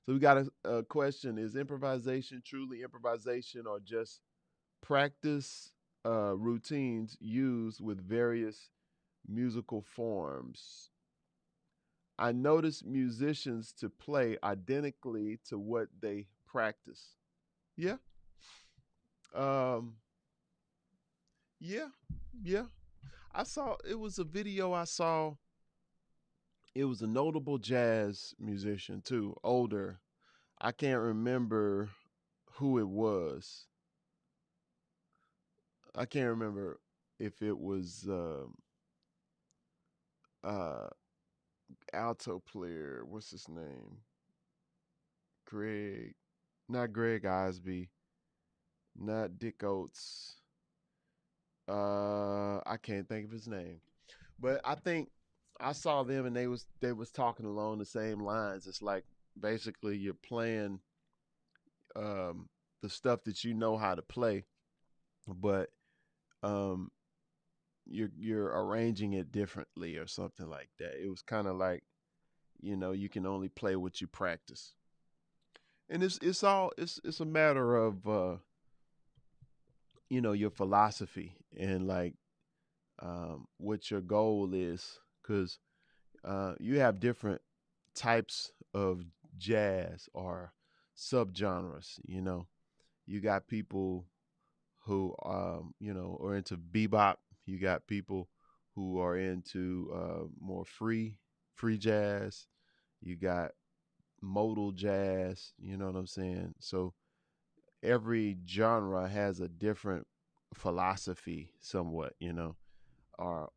So we got a question: is improvisation truly improvisation, or just practice routines used with various musical forms? I notice musicians to play identically to what they practice. Yeah. Um, yeah. Yeah. I saw it was a video I saw. It was a notable jazz musician too, older. I can't remember who it was. I can't remember if it was uh alto player. What's his name? Greg, not Greg Osby, not Dick Oates. I can't think of his name, but I think I saw them and they was talking along the same lines. It's like basically you're playing um, the stuff that you know how to play, but um, you're arranging it differently or something like that. It was kind of like you can only play what you practice, and it's a matter of your philosophy and like what your goal is, because you have different types of jazz or subgenres. You got people who are into bebop. You got people who are into more free jazz. You got modal jazz. You know what I'm saying? So every genre has a different philosophy, somewhat. Or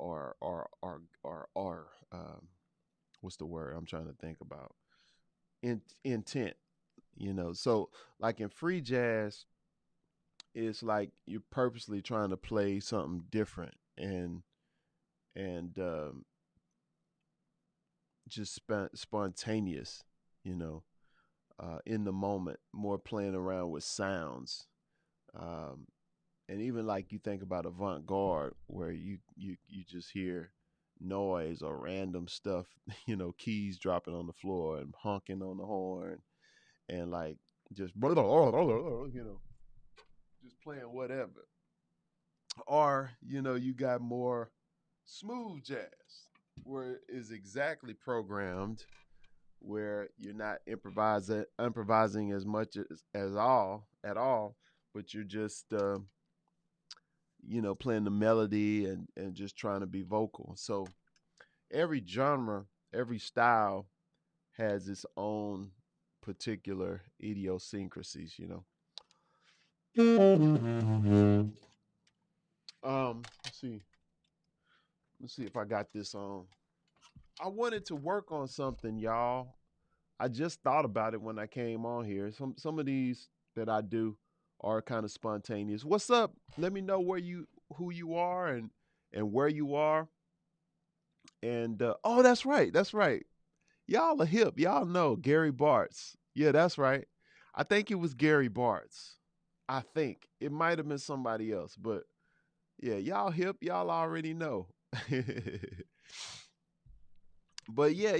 what's the word I'm trying to think about? Intent. So like in free jazz, it's like you're purposely trying to play something different and just spontaneous, you know, in the moment, more playing around with sounds. Um, and even like you think about avant-garde, where you just hear noise or random stuff, keys dropping on the floor and honking on the horn, and like just just playing whatever. Or you got more smooth jazz, where it is exactly programmed, where you're not improvising as much as all at all, but you're just playing the melody and just trying to be vocal. So every genre, every style has its own particular idiosyncrasies. Let's see. Let's see if I got this on. I wanted to work on something, y'all. I just thought about it when I came on here. Some of these that I do are kind of spontaneous. What's up? Let me know who you are and where you are. And oh, that's right. That's right. Y'all are hip. Y'all know Gary Bartz. Yeah, that's right. I think it was Gary Bartz. I think it might have been somebody else, but yeah, y'all hip. Y'all already know. But yeah,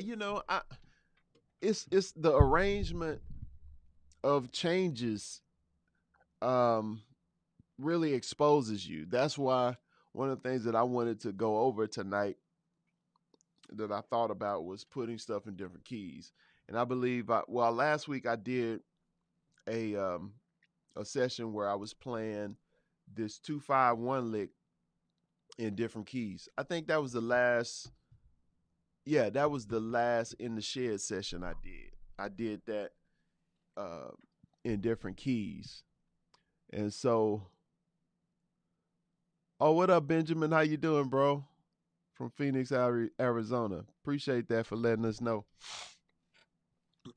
it's the arrangement of changes um really exposes you. That's why one of the things that I wanted to go over tonight that I thought about was putting stuff in different keys. And I believe last week I did a um a session where I was playing this 2-5-1 lick in different keys. I think that was the last that was the last in the shed session I did. I did that uh in different keys. And so, oh, what up, Benjamin? How you doing, bro? From Phoenix, Arizona. Appreciate that for letting us know.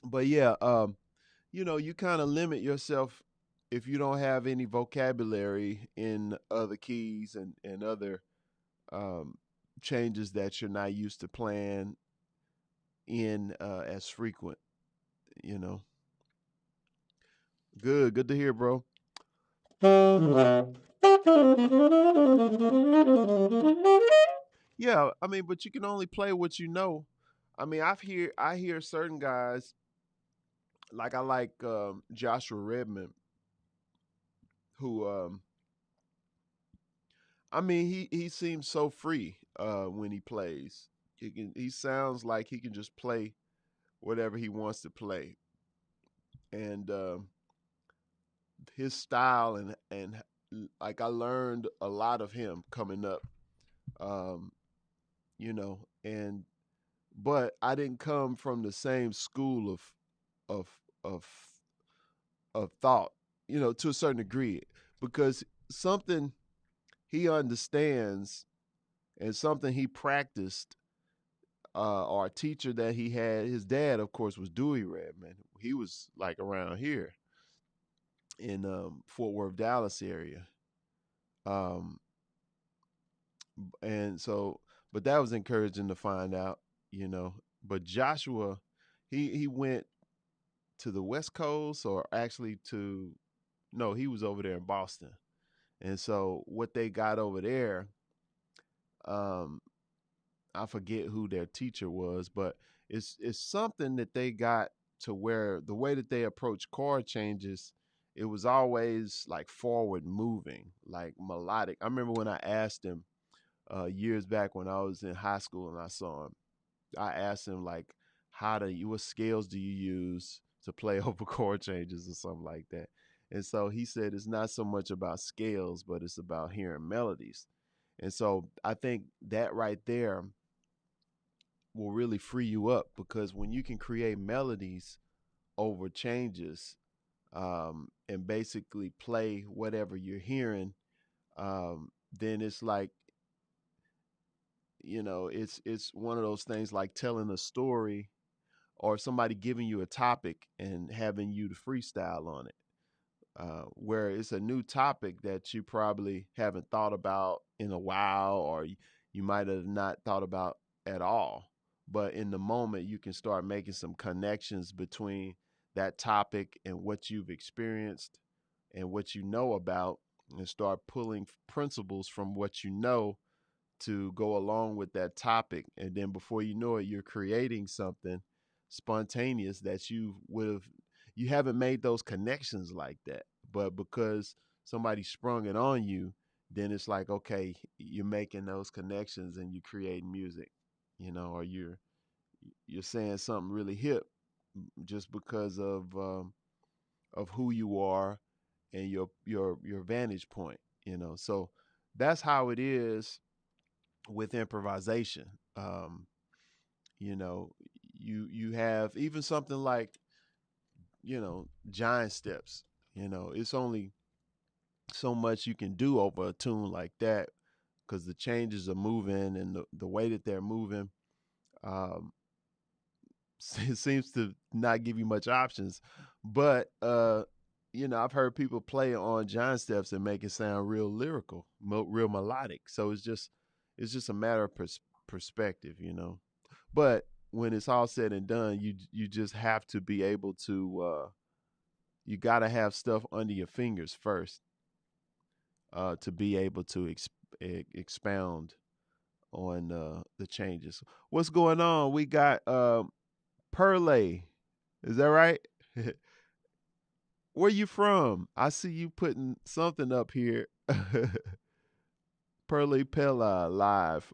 But yeah, you kind of limit yourself if you don't have any vocabulary in other keys and other um, changes that you're not used to playing in as frequent. You know, good to hear, bro. Yeah, I mean, but you can only play what you know. I mean, I hear certain guys Like I like Joshua Redmond, who I mean he seems so free when he plays. He sounds like he can just play whatever he wants to play, and his style and like I learned a lot of him coming up, um, and but I didn't come from the same school of of of thought, to a certain degree, because something he understands and something he practiced, or a teacher that he had. His dad, of course, was Dewey Redman. He was like around here in Fort Worth, Dallas area, um, and so, but that was encouraging to find out, you know. But Joshua, he went to the West Coast, or actually to no, he was over there in Boston. And so what they got over there, um, I forget who their teacher was, but it's something that they got to where the way that they approach chord changes, it was always like forward moving, like melodic. I remember when I asked him years back when I was in high school and I saw him, I asked him like, what scales do you use to play over chord changes or something like that? And so he said it's not so much about scales, but it's about hearing melodies. And so I think that right there will really free you up, because when you can create melodies over changes, and basically play whatever you're hearing, then it's like, it's one of those things like telling a story, or somebody giving you a topic and having you to freestyle on it, where it's a new topic that you probably haven't thought about in a while, or you might have not thought about at all. But in the moment, you can start making some connections between that topic and what you've experienced and what you know about, and start pulling principles from what you know to go along with that topic. And then before you know it, you're creating something spontaneous that you haven't made those connections like that. But because somebody sprung it on you, then it's like, okay, you're making those connections and you create music, or you're saying something really hip just because of who you are and your vantage point, So that's how it is with improvisation. You know, you have even something like, giant steps. It's only so much you can do over a tune like that, because the changes are moving, and the way that they're moving, um, it seems to not give you much options. But I've heard people play on giant steps and make it sound real lyrical, real melodic. So it's just a matter of perspective. But when it's all said and done, you just have to be able to. You got to have stuff under your fingers first, to be able to expound on the changes. What's going on? We got Perlay. Is that right? Where you from? I see you putting something up here. Perlay Pella live.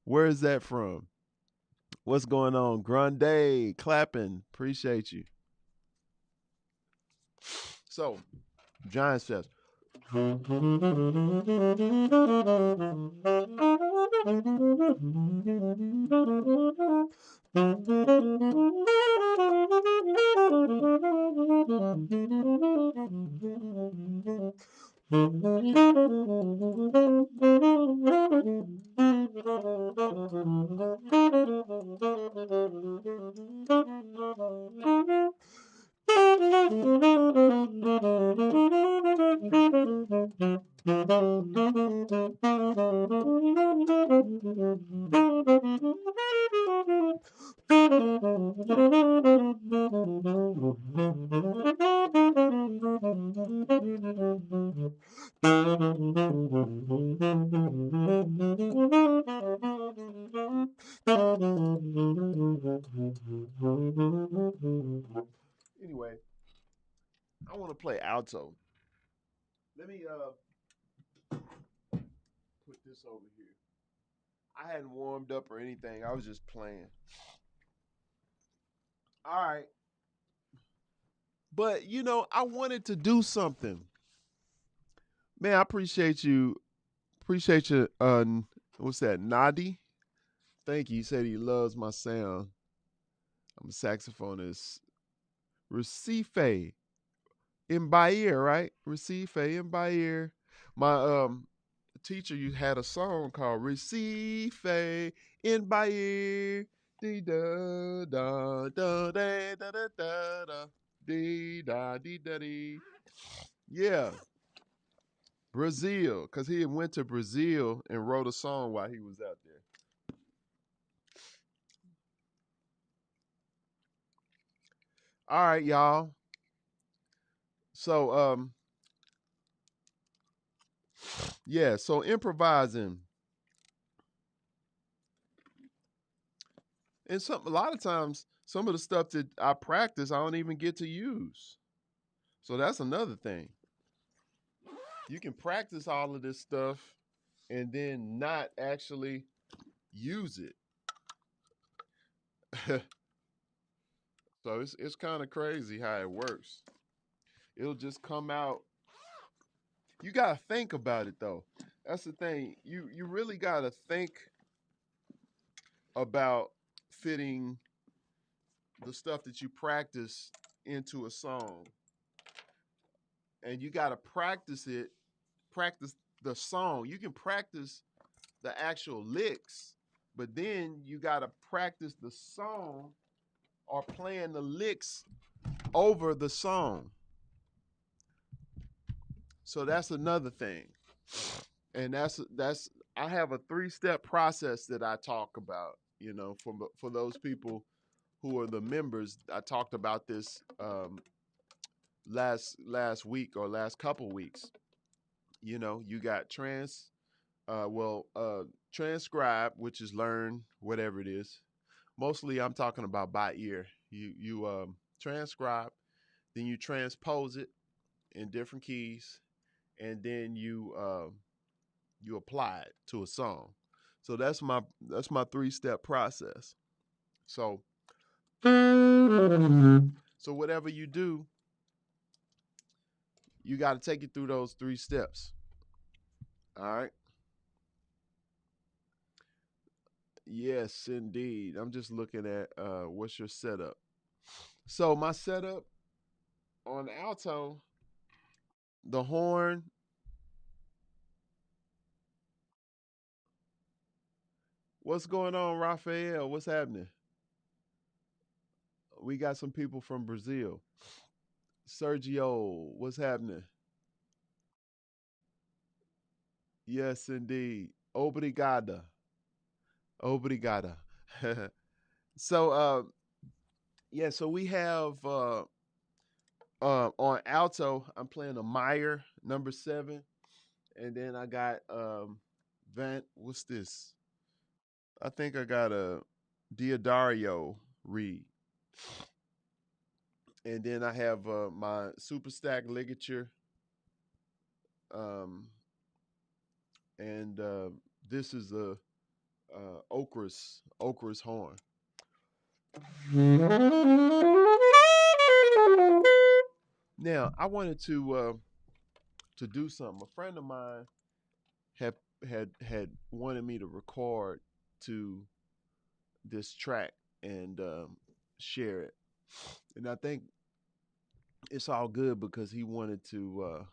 Where is that from? What's going on? Grande clapping. Appreciate you. So, Giants Fest. I want to play alto. Let me put this over here. I hadn't warmed up or anything. I was just playing. All right. But I wanted to do something. Man, I appreciate you. Appreciate you. What's that? Nadi. Thank you. He said he loves my sound. I'm a saxophonist. Recife in Bahia, right? Recife in Bahia. My teacher, you had a song called Recife in Bahia. Dee da da da da da da da da dee da dee da dee. Yeah, Brazil, because he went to Brazil and wrote a song while he was out there. All right, y'all. So yeah, so improvising. And a lot of times some of the stuff that I practice I don't even get to use. So that's another thing. You can practice all of this stuff and then not actually use it. So it's kind of crazy how it works. It'll just come out. You gotta think about it though. That's the thing. You really gotta think about fitting the stuff that you practice into a song. And you gotta practice it, practice the song. You can practice the actual licks, but then you gotta practice the song or playing the licks over the song. So that's another thing. And that's I have a 3-step process that I talk about, for those people who are the members. I talked about this last week or last couple weeks. You got transcribe, which is learn whatever it is. Mostly I'm talking about by ear. You transcribe, then you transpose it in different keys, and then you apply it to a song. So that's my 3-step process. So whatever you do, you got to take it through those 3 steps. All right. Yes, indeed. I'm just looking at what's your setup. So my setup on alto, the horn. What's going on, Raphael? What's happening? We got some people from Brazil. Sergio, what's happening? Yes, indeed. Obrigada. Obrigada. So yeah, so we have on alto, I'm playing a Meyer number 7, and then I got what's this? I think I got a Diodario reed. And then I have my super stack ligature, um, and this is a Okra's horn. Now I wanted to do something. A friend of mine had had wanted me to record to this track and share it, and I think it's all good because he wanted to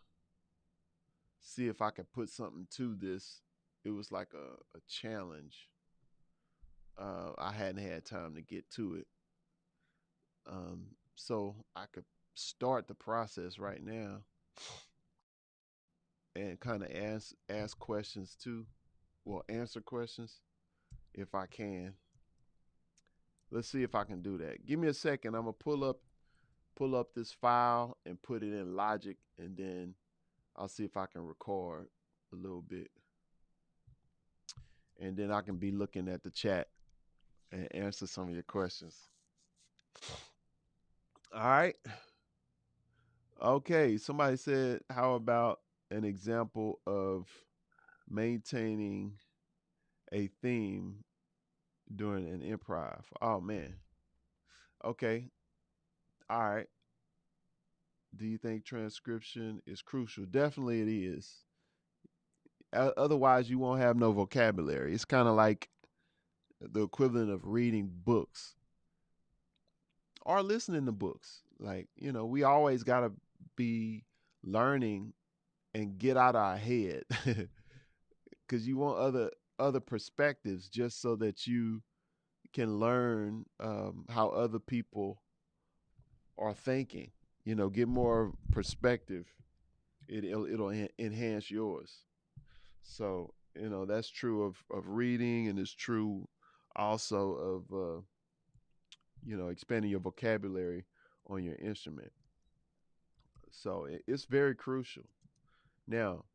see if I could put something to this. It was like a challenge. I hadn't had time to get to it, so I could start the process right now and kind of ask questions too. Well, answer questions if I can. Let's see if I can do that. Give me a second. I'm gonna pull up this file and put it in Logic, and then I'll see if I can record a little bit, and then I can be looking at the chat and answer some of your questions. All right. Okay, somebody said, how about an example of maintaining a theme during an improv? Oh man. Okay. All right. Do you think transcription is crucial? Definitely it is. Otherwise, you won't have no vocabulary. It's kind of like the equivalent of reading books or listening to books. Like, we always got to be learning and get out of our head because you want other perspectives just so that you can learn how other people are thinking. Get more perspective. It'll enhance yours. So that's true of reading, and it's true also of expanding your vocabulary on your instrument. So it's very crucial. Now,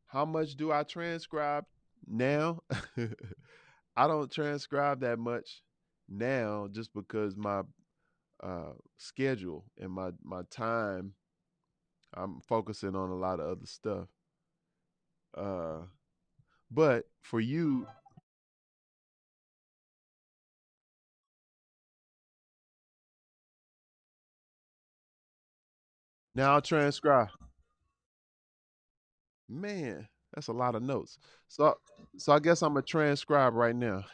how much do I transcribe now? I don't transcribe that much now just because my schedule and my time, I'm focusing on a lot of other stuff. Uh, but for you, now I'll transcribe. Man, that's a lot of notes. So so I guess I'm a transcribe right now.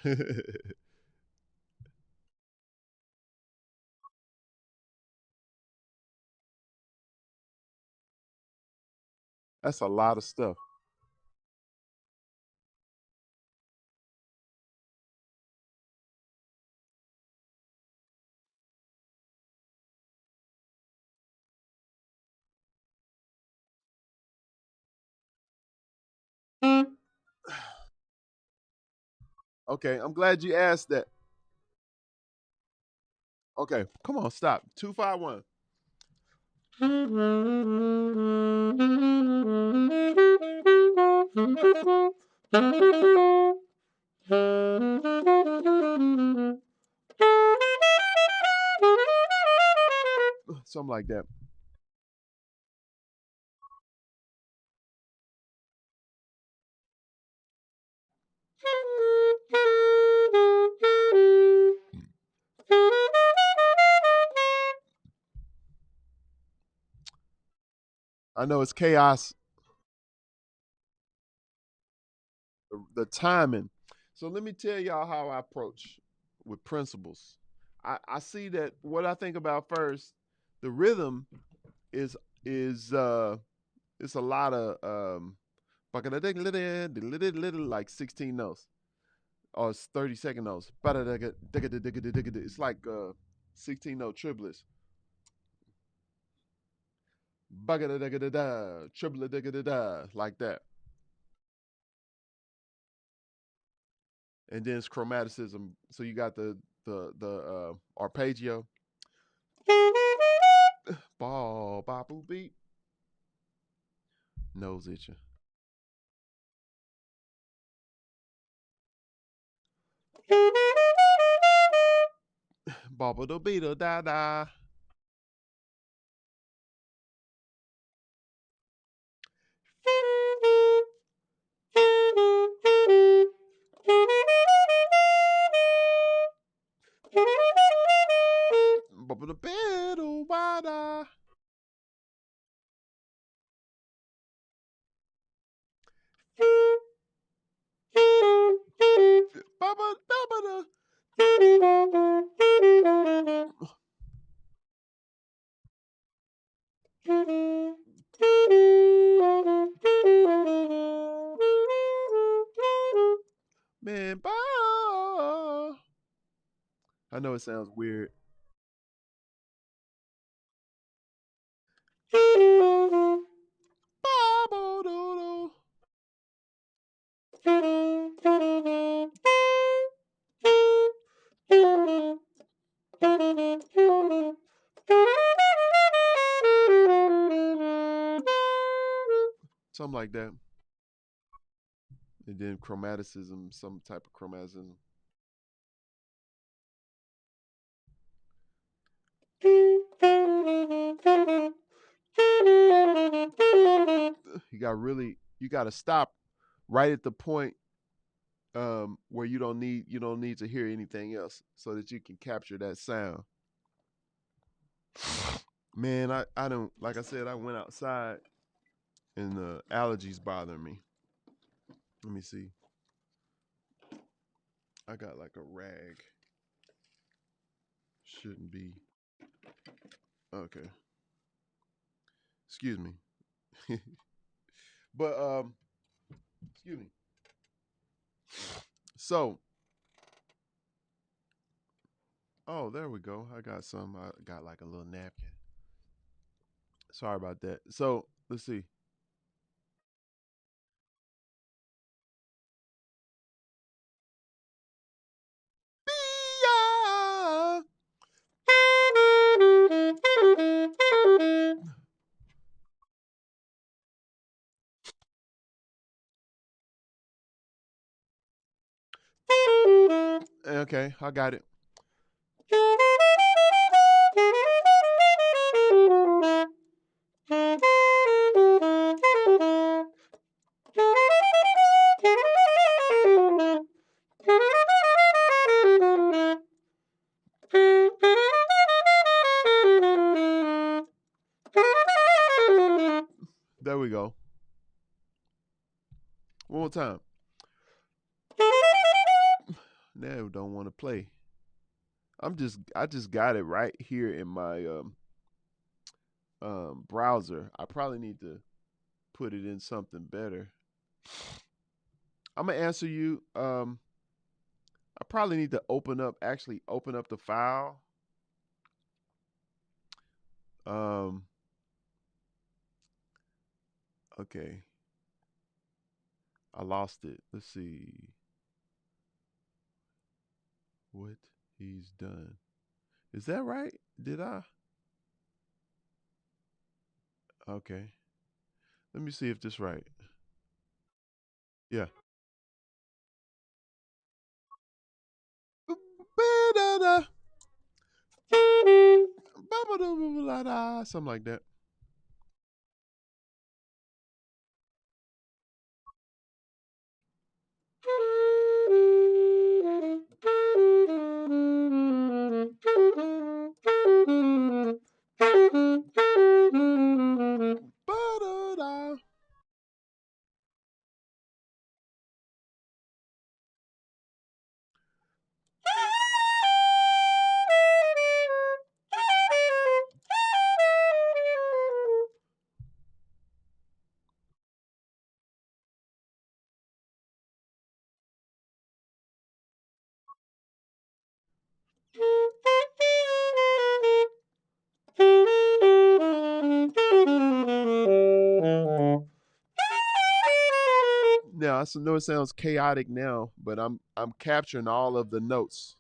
That's a lot of stuff. Okay, I'm glad you asked that. Okay, come on, stop. 251. Something like that. I know it's chaos, the timing. So let me tell y'all how I approach with principles. I see that what I think about first, the rhythm is is it's a lot of like 16 notes or it's 30-second notes. It's like 16 note triplets. Triplet like that. And then it's chromaticism. So you got the arpeggio. Ball, bop, boop, beat. Nose itching. Bobble do beetle da da. Bobble the beetle wada. Bubba bubba man, I know it sounds weird. Something like that. And then chromaticism, some type of chromaticism. you got to stop right at the point where you don't need to hear anything else so that you can capture that sound. Man, I don't, like I said, I went outside and the allergies bothering me. Let me see. I got like a rag. Shouldn't be. Okay. Excuse me. But excuse me. So, oh, there we go. I got some. I got like a little napkin. Sorry about that. So, let's see. Okay, I got it. There we go. One more time. Now don't want to play. I just got it right here in my browser. I probably need to put it in something better. I'm gonna answer you. I probably need to actually open up the file. Um, okay, I lost it. Let's see what he's done. Is that right? Did I? Okay. Let me see if this right. Yeah. Something like that. Now I know it sounds chaotic now, but I'm capturing all of the notes.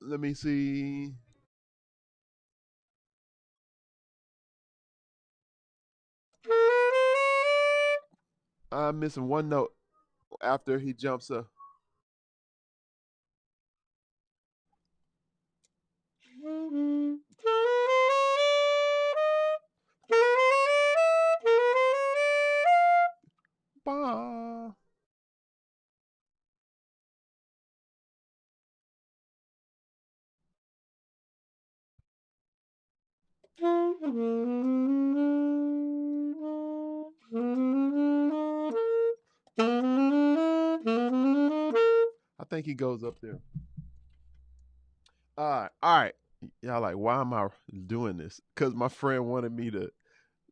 Let me see. I'm missing one note after he jumps up. Bah. I think he goes up there. All right. Y'all like, why am I doing this? Because my friend wanted me to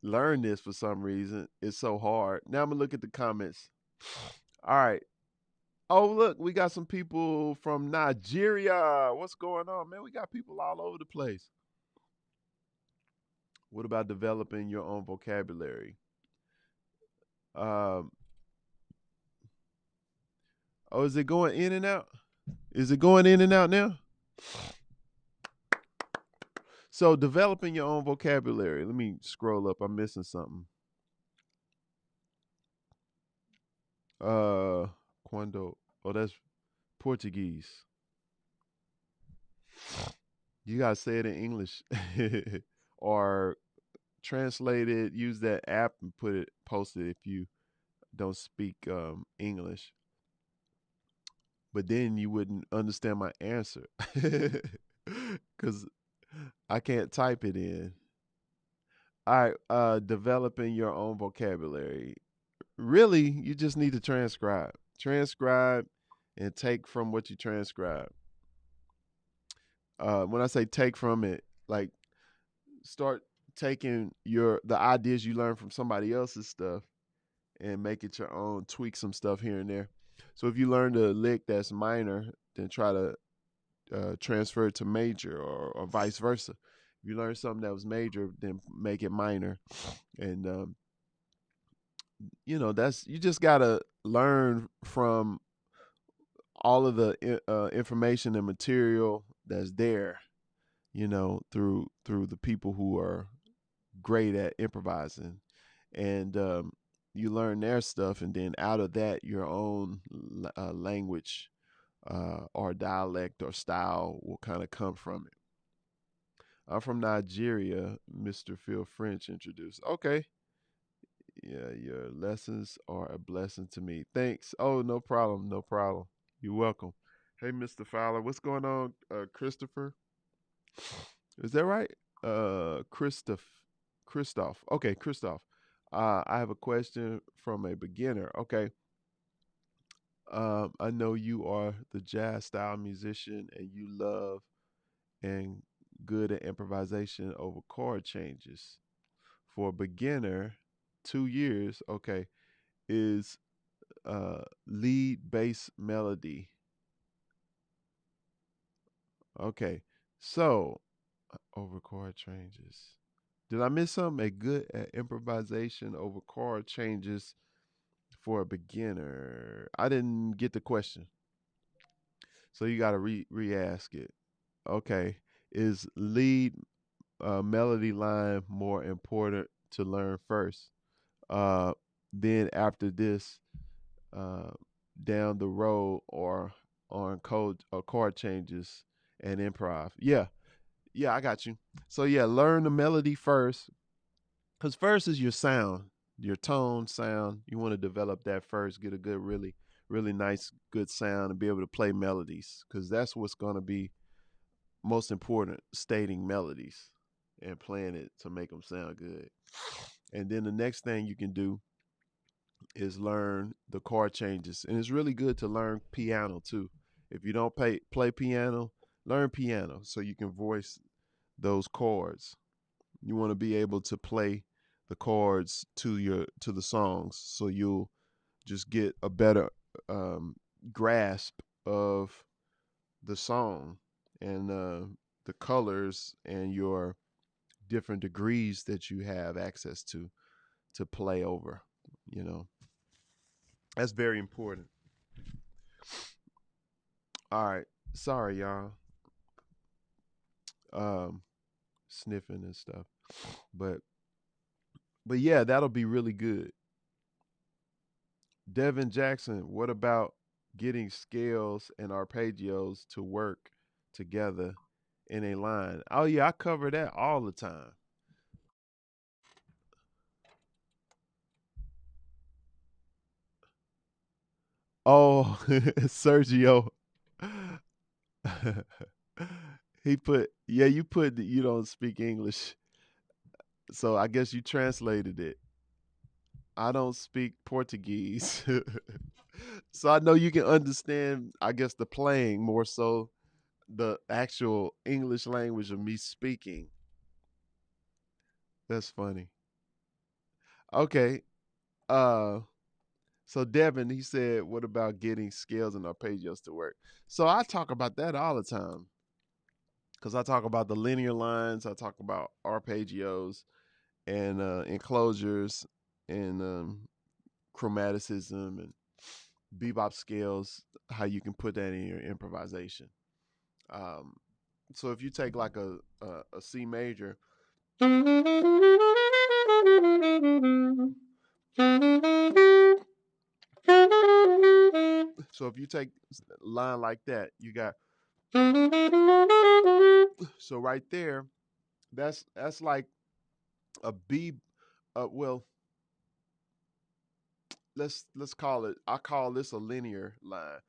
learn this for some reason. It's so hard. Now I'm gonna look at the comments. All right. Oh, look, we got some people from Nigeria. What's going on, man? We got people all over the place. What about developing your own vocabulary? Um, oh, is it going in and out? Is it going in and out now? So, developing your own vocabulary. Let me scroll up. I'm missing something. Uh, Quando. Oh, that's Portuguese. You gotta say it in English, or translate it. Use that app and post it if you don't speak English. But then you wouldn't understand my answer because I can't type it in. All right, developing your own vocabulary. Really, you just need to transcribe. Transcribe and take from what you transcribe. When I say take from it, like start taking the ideas you learn from somebody else's stuff and make it your own. Tweak some stuff here and there. So if you learned a lick that's minor, then try to transfer it to major, or vice versa. If you learn something that was major, then make it minor. And that's you just gotta learn from all of the information and material that's there. Through the people who are great at improvising, and you learn their stuff, and then out of that, your own language or dialect or style will kind of come from it. I'm from Nigeria, Mr. Phil French introduced. Okay. Yeah, your lessons are a blessing to me. Thanks. Oh, no problem. No problem. You're welcome. Hey, Mr. Fowler, what's going on? Christopher? Is that right? Christoph. Okay, Christoph. I have a question from a beginner. Okay. I know you are the jazz style musician and you love and good at improvisation over chord changes. For a beginner, 2 years, okay, is lead bass melody. Okay, so over chord changes. Did I miss something? A good at improvisation over chord changes for a beginner. I didn't get the question, so you got to re-ask it. Okay, is lead melody line more important to learn first? Uh, then after this, uh, down the road, or on code or chord changes and improv. Yeah, yeah, I got you. So yeah, learn the melody first, because first is your sound, your tone, sound. You want to develop that first, get a good, really, really nice, good sound, and be able to play melodies, because that's what's going to be most important, stating melodies and playing it to make them sound good. And then the next thing you can do is learn the chord changes. And it's really good to learn piano too. If you don't play piano, learn piano so you can voice those chords. You want to be able to play the chords to the songs, so you'll just get a better um, grasp of the song, and the colors, and your different degrees that you have access to play over. You know, that's very important. All right, sorry y'all, um, sniffing and stuff, but yeah, that'll be really good. Devin Jackson, what about getting scales and arpeggios to work together in a line? Oh yeah, I cover that all the time. Oh, Sergio. He put, yeah, you put that you don't speak English. So I guess you translated it. I don't speak Portuguese. So I know you can understand, I guess, the playing more so the actual English language of me speaking. That's funny. Okay. Uh So Devin, he said, "What about getting scales and arpeggios to work?" So I talk about that all the time because I talk about the linear lines, I talk about arpeggios and enclosures and chromaticism and bebop scales. How you can put that in your improvisation. Um, so if you take like a C major, so if you take a line like that, you got so right there. That's like a B. Well, let's call it. I call this a linear line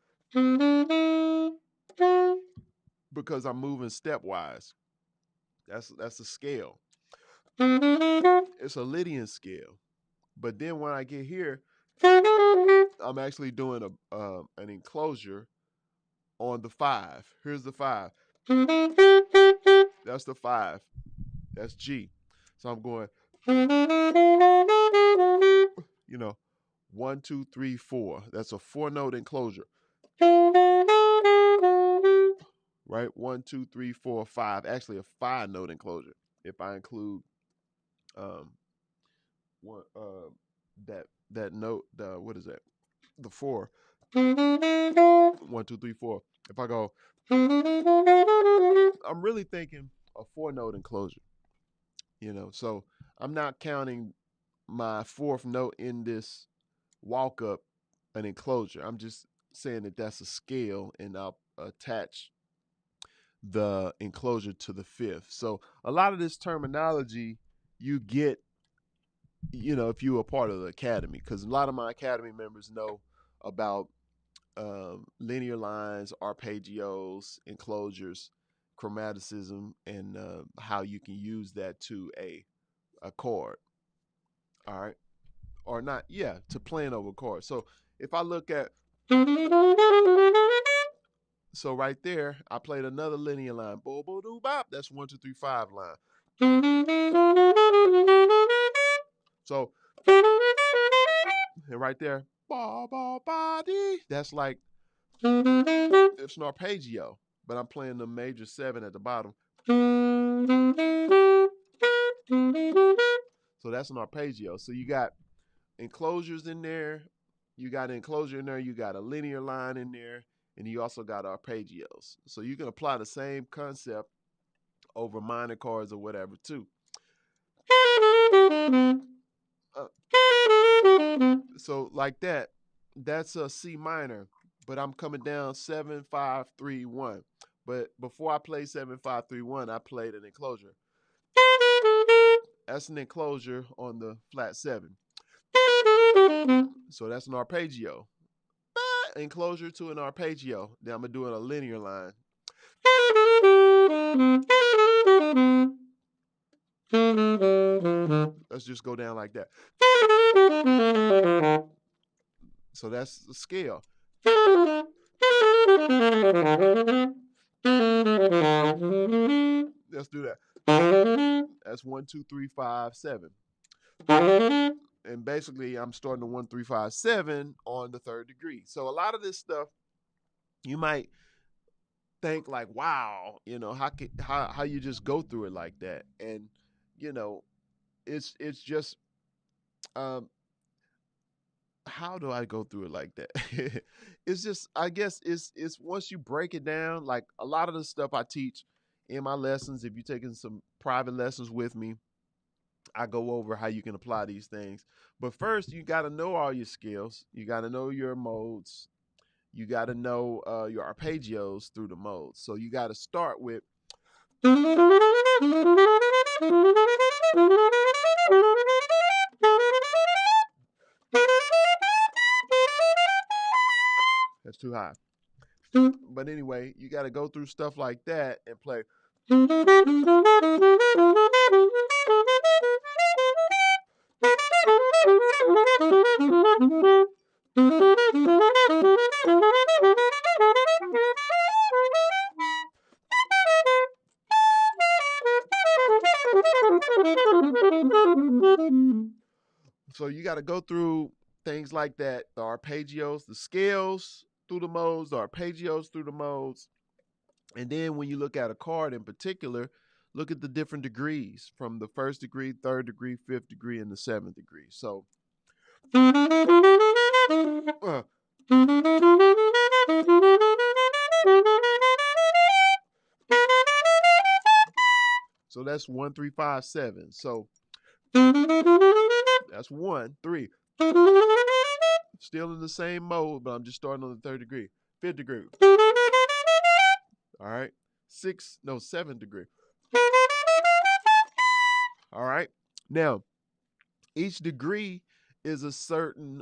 because I'm moving stepwise. That's a scale. It's a Lydian scale. But then when I get here, I'm actually doing a an enclosure on the five. Here's the five. That's the five. That's G. So I'm going, you know, 1, 2, 3, 4. That's a 4 note enclosure. Right? 1, 2, 3, 4, 5. Actually, a 5 note enclosure. If I include um one that note, the what is that? The four. 1, 2, 3, 4. If I go, I'm really thinking a 4 note enclosure. So I'm not counting my fourth note in this walk up an enclosure. I'm just saying that that's a scale, and I'll attach the enclosure to the fifth. So a lot of this terminology you get, if you were part of the academy, because a lot of my academy members know about linear lines, arpeggios, enclosures, chromaticism, and how you can use that to a chord. All right, or not? Yeah, to playing over chords. So if I look at, so right there, I played another linear line. Bo bo doo bop. That's 1, 2, 3, 5 line. So and right there, ba ba ba dee. That's like it's an arpeggio, but I'm playing the major seven at the bottom. So that's an arpeggio. So you got enclosures in there. You got an enclosure in there. You got a linear line in there, and you also got arpeggios. So you can apply the same concept over minor chords or whatever too. Uh, so like that, that's a C minor, but I'm coming down 7, 5, 3, 1. But before I play 7, 5, 3, 1, I played an enclosure. That's an enclosure on the flat seven. So that's an arpeggio. Enclosure to an arpeggio. Then I'm doing a linear line. Let's just go down like that. So that's the scale. Let's do that. That's 1, 2, 3, 5, 7. And basically, I'm starting the 1, 3, 5, 7 on the third degree. So a lot of this stuff, you might think like, wow, how you just go through it like that, and you know, it's just um, how do I go through it like that? It's just, I guess it's once you break it down, like a lot of the stuff I teach in my lessons. If you're taking some private lessons with me, I go over how you can apply these things. But first, you got to know all your skills. You got to know your modes. You got to know your arpeggios through the modes. So you got to start with. That's too high. But anyway, you got to go through stuff like that and play. So you got to go through things like that, the arpeggios, the scales through the modes, the arpeggios through the modes. And then when you look at a chord in particular, look at the different degrees from the first degree, third degree, fifth degree, and the seventh degree. So, uh, so that's 1, 3, 5, 7. So that's 1, 3. Still in the same mode, but I'm just starting on the third degree. Fifth degree. All right. Seventh degree. All right. Now, each degree is a certain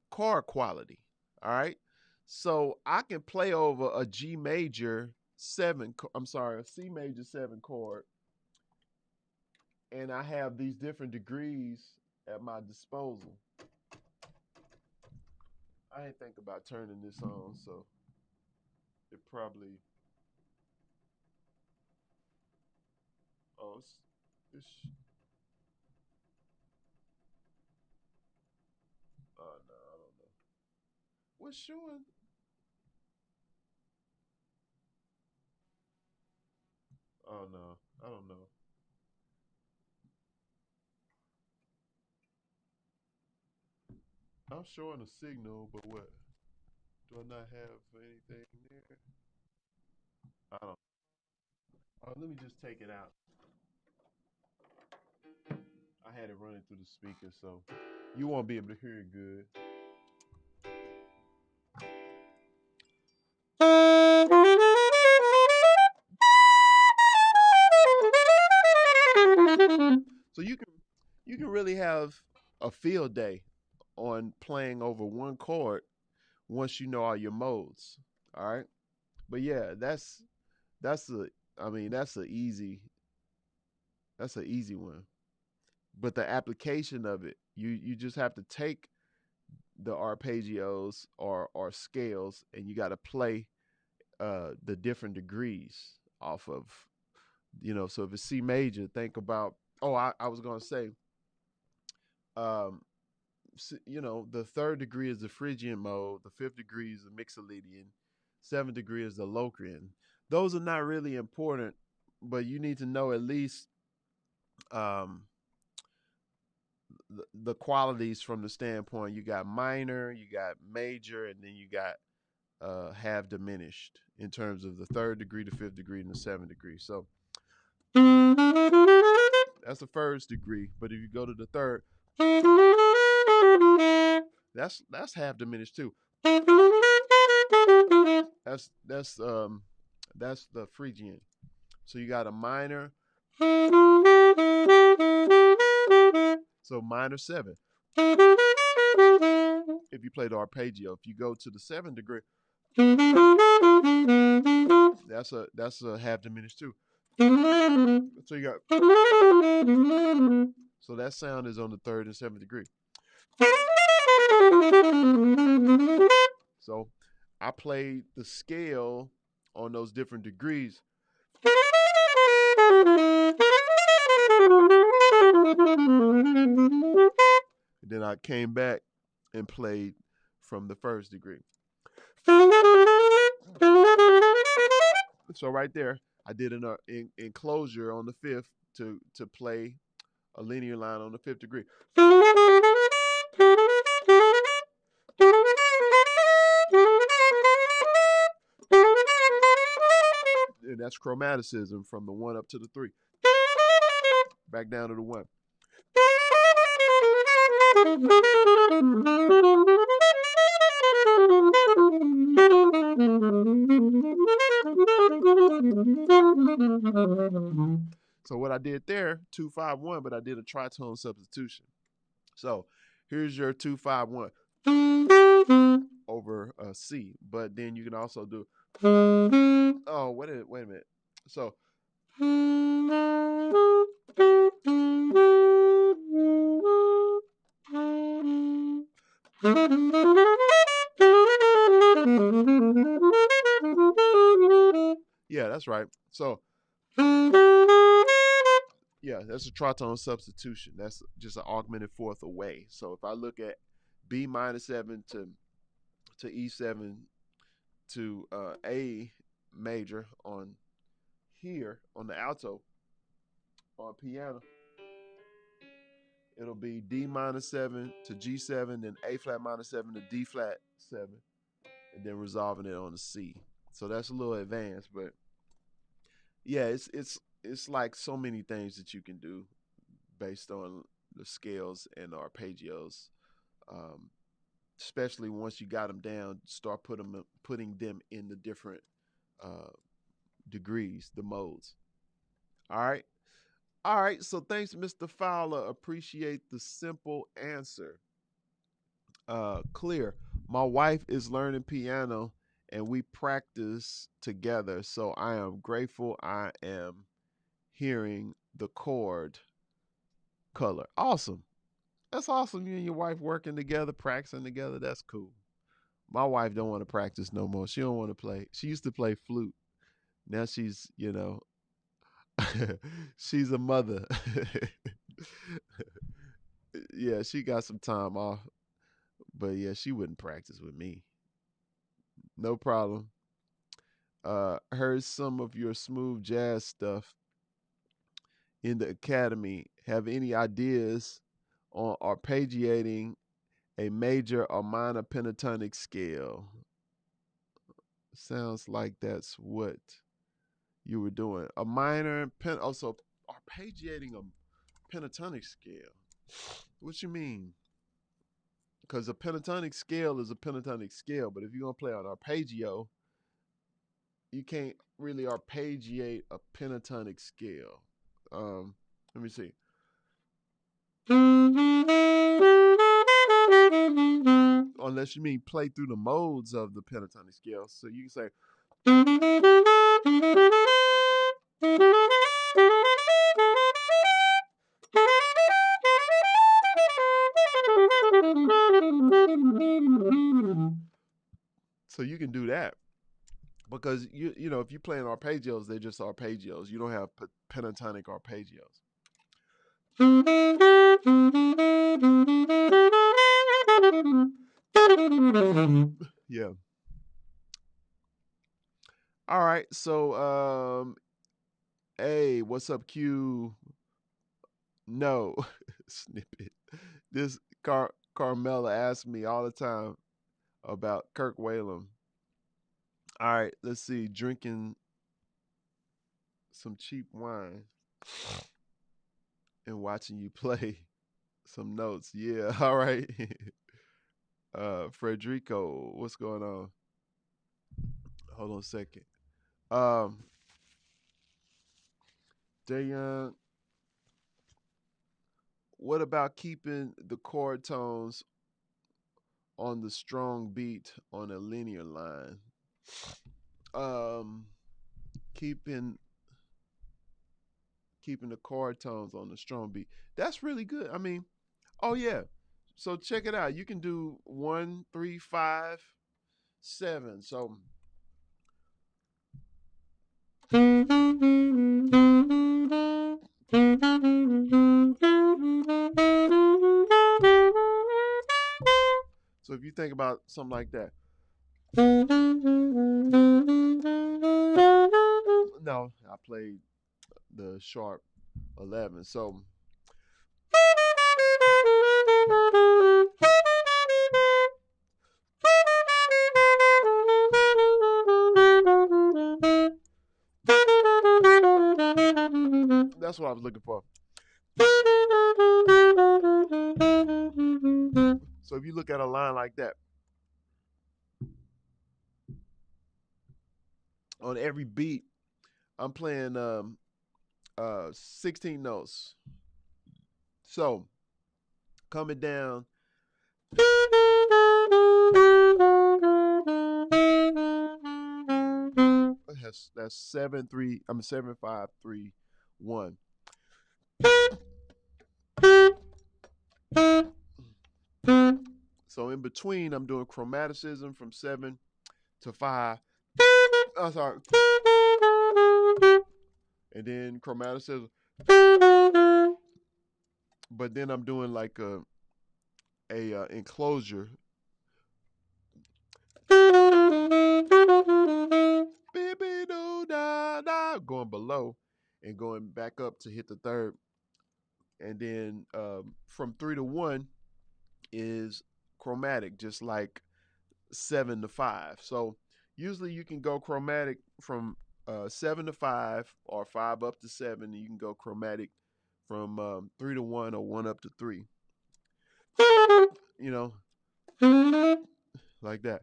chord quality. All right. So I can play over a G major 7, I'm sorry, a C major 7 chord, and I have these different degrees at my disposal. I didn't think about turning this on, so it probably, oh, it's oh no, I don't know. What's showing? Oh no, I don't know. I'm showing a signal, but what? Do I not have anything there? I don't. Oh, let me just take it out. I had it running through the speaker, so you won't be able to hear it good. So you can really have a field day on playing over one chord once you know all your modes. All right. But yeah, that's a I mean that's an easy one. But the application of it, you just have to take the arpeggios or scales, and you got to play the different degrees off of, so if it's C major, think about, oh, I was going to say, um the third degree is the Phrygian mode, the fifth degree is the Mixolydian, seventh degree is the Locrian. Those are not really important, but you need to know at least um the qualities from the standpoint. You got minor, you got major, and then you got half diminished in terms of the third degree, the fifth degree, and the seventh degree. So that's the first degree. But if you go to the third, that's half diminished too. That's the Phrygian. So you got a minor. So minor 7. If you play the arpeggio, if you go to the seventh degree, that's a half diminished too. So you got, so that sound is on the third and seventh degree. So I played the scale on those different degrees. And then I came back and played from the first degree. So right there, I did an enclosure on the fifth to play a linear line on the fifth degree. And that's chromaticism from the 1 up to the 3. Back down to the 1. So what I did there, 2-5-1, but I did a tritone substitution. So here's your 2-5-1 over C. But then you can also do, oh, wait a minute. So yeah, that's right. So yeah, that's a tritone substitution. That's just an augmented fourth away. So if I look at B minor 7 to E7 to A major on here on the alto on piano. It'll be D minor 7 to G7, then A flat minor 7 to D flat 7, and then resolving it on the C. So that's a little advanced, but yeah, it's like so many things that you can do based on the scales and arpeggios. Um, Especially once you got them down, start putting them in the different uh, degrees, the modes. All right. All right. So thanks, Mr. Fowler. Appreciate the simple answer. Clear. My wife is learning piano and we practice together. So I am grateful I am hearing the chord color. Awesome. That's awesome. You and your wife working together, practicing together. That's cool. My wife don't want to practice no more. She don't want to play. She used to play flute. Now she's, she's a mother. Yeah, she got some time off. But yeah, she wouldn't practice with me. No problem. Heard some of your smooth jazz stuff in the academy. Have any ideas on arpeggiating a major or minor pentatonic scale? Sounds like that's what you were doing. A minor also arpeggiating a pentatonic scale. What you mean? Because a pentatonic scale is a pentatonic scale, but if you're gonna play on arpeggio, you can't really arpeggiate a pentatonic scale. Let me see. Unless you mean play through the modes of the pentatonic scale, so you can say. So you can do that because if you're playing arpeggios, they're just arpeggios. You don't have pentatonic arpeggios. Yeah. All right. So, hey, what's up, Q? No, snippet. This Carmela asks me all the time about Kirk Whalum. All right, let's see. Drinking some cheap wine and watching you play some notes. Yeah, all right. Frederico, what's going on? Hold on a second. Um, Dayan, what about keeping the chord tones on the strong beat on a linear line? Um, keeping keeping the chord tones on the strong beat. That's really good. I mean, oh yeah. So check it out. You can do 1, 3, 5, 7. So so if you think about something like that. No, I played the sharp 11. So that's what I was looking for. So if you look at a line like that, on every beat, I'm playing 16 notes. So coming down. That's 7-3. I'm 7-5-3-1. So in between, I'm doing chromaticism from 7 to 5. Oh, sorry. And then chromaticism. But then I'm doing like a a enclosure. Going below and going back up to hit the third. And then from 3 to 1 is chromatic, just like 7 to 5. So usually you can go chromatic from 7 to 5 or 5 up to 7. And you can go chromatic from 3 to 1 or 1 up to 3. You know, like that.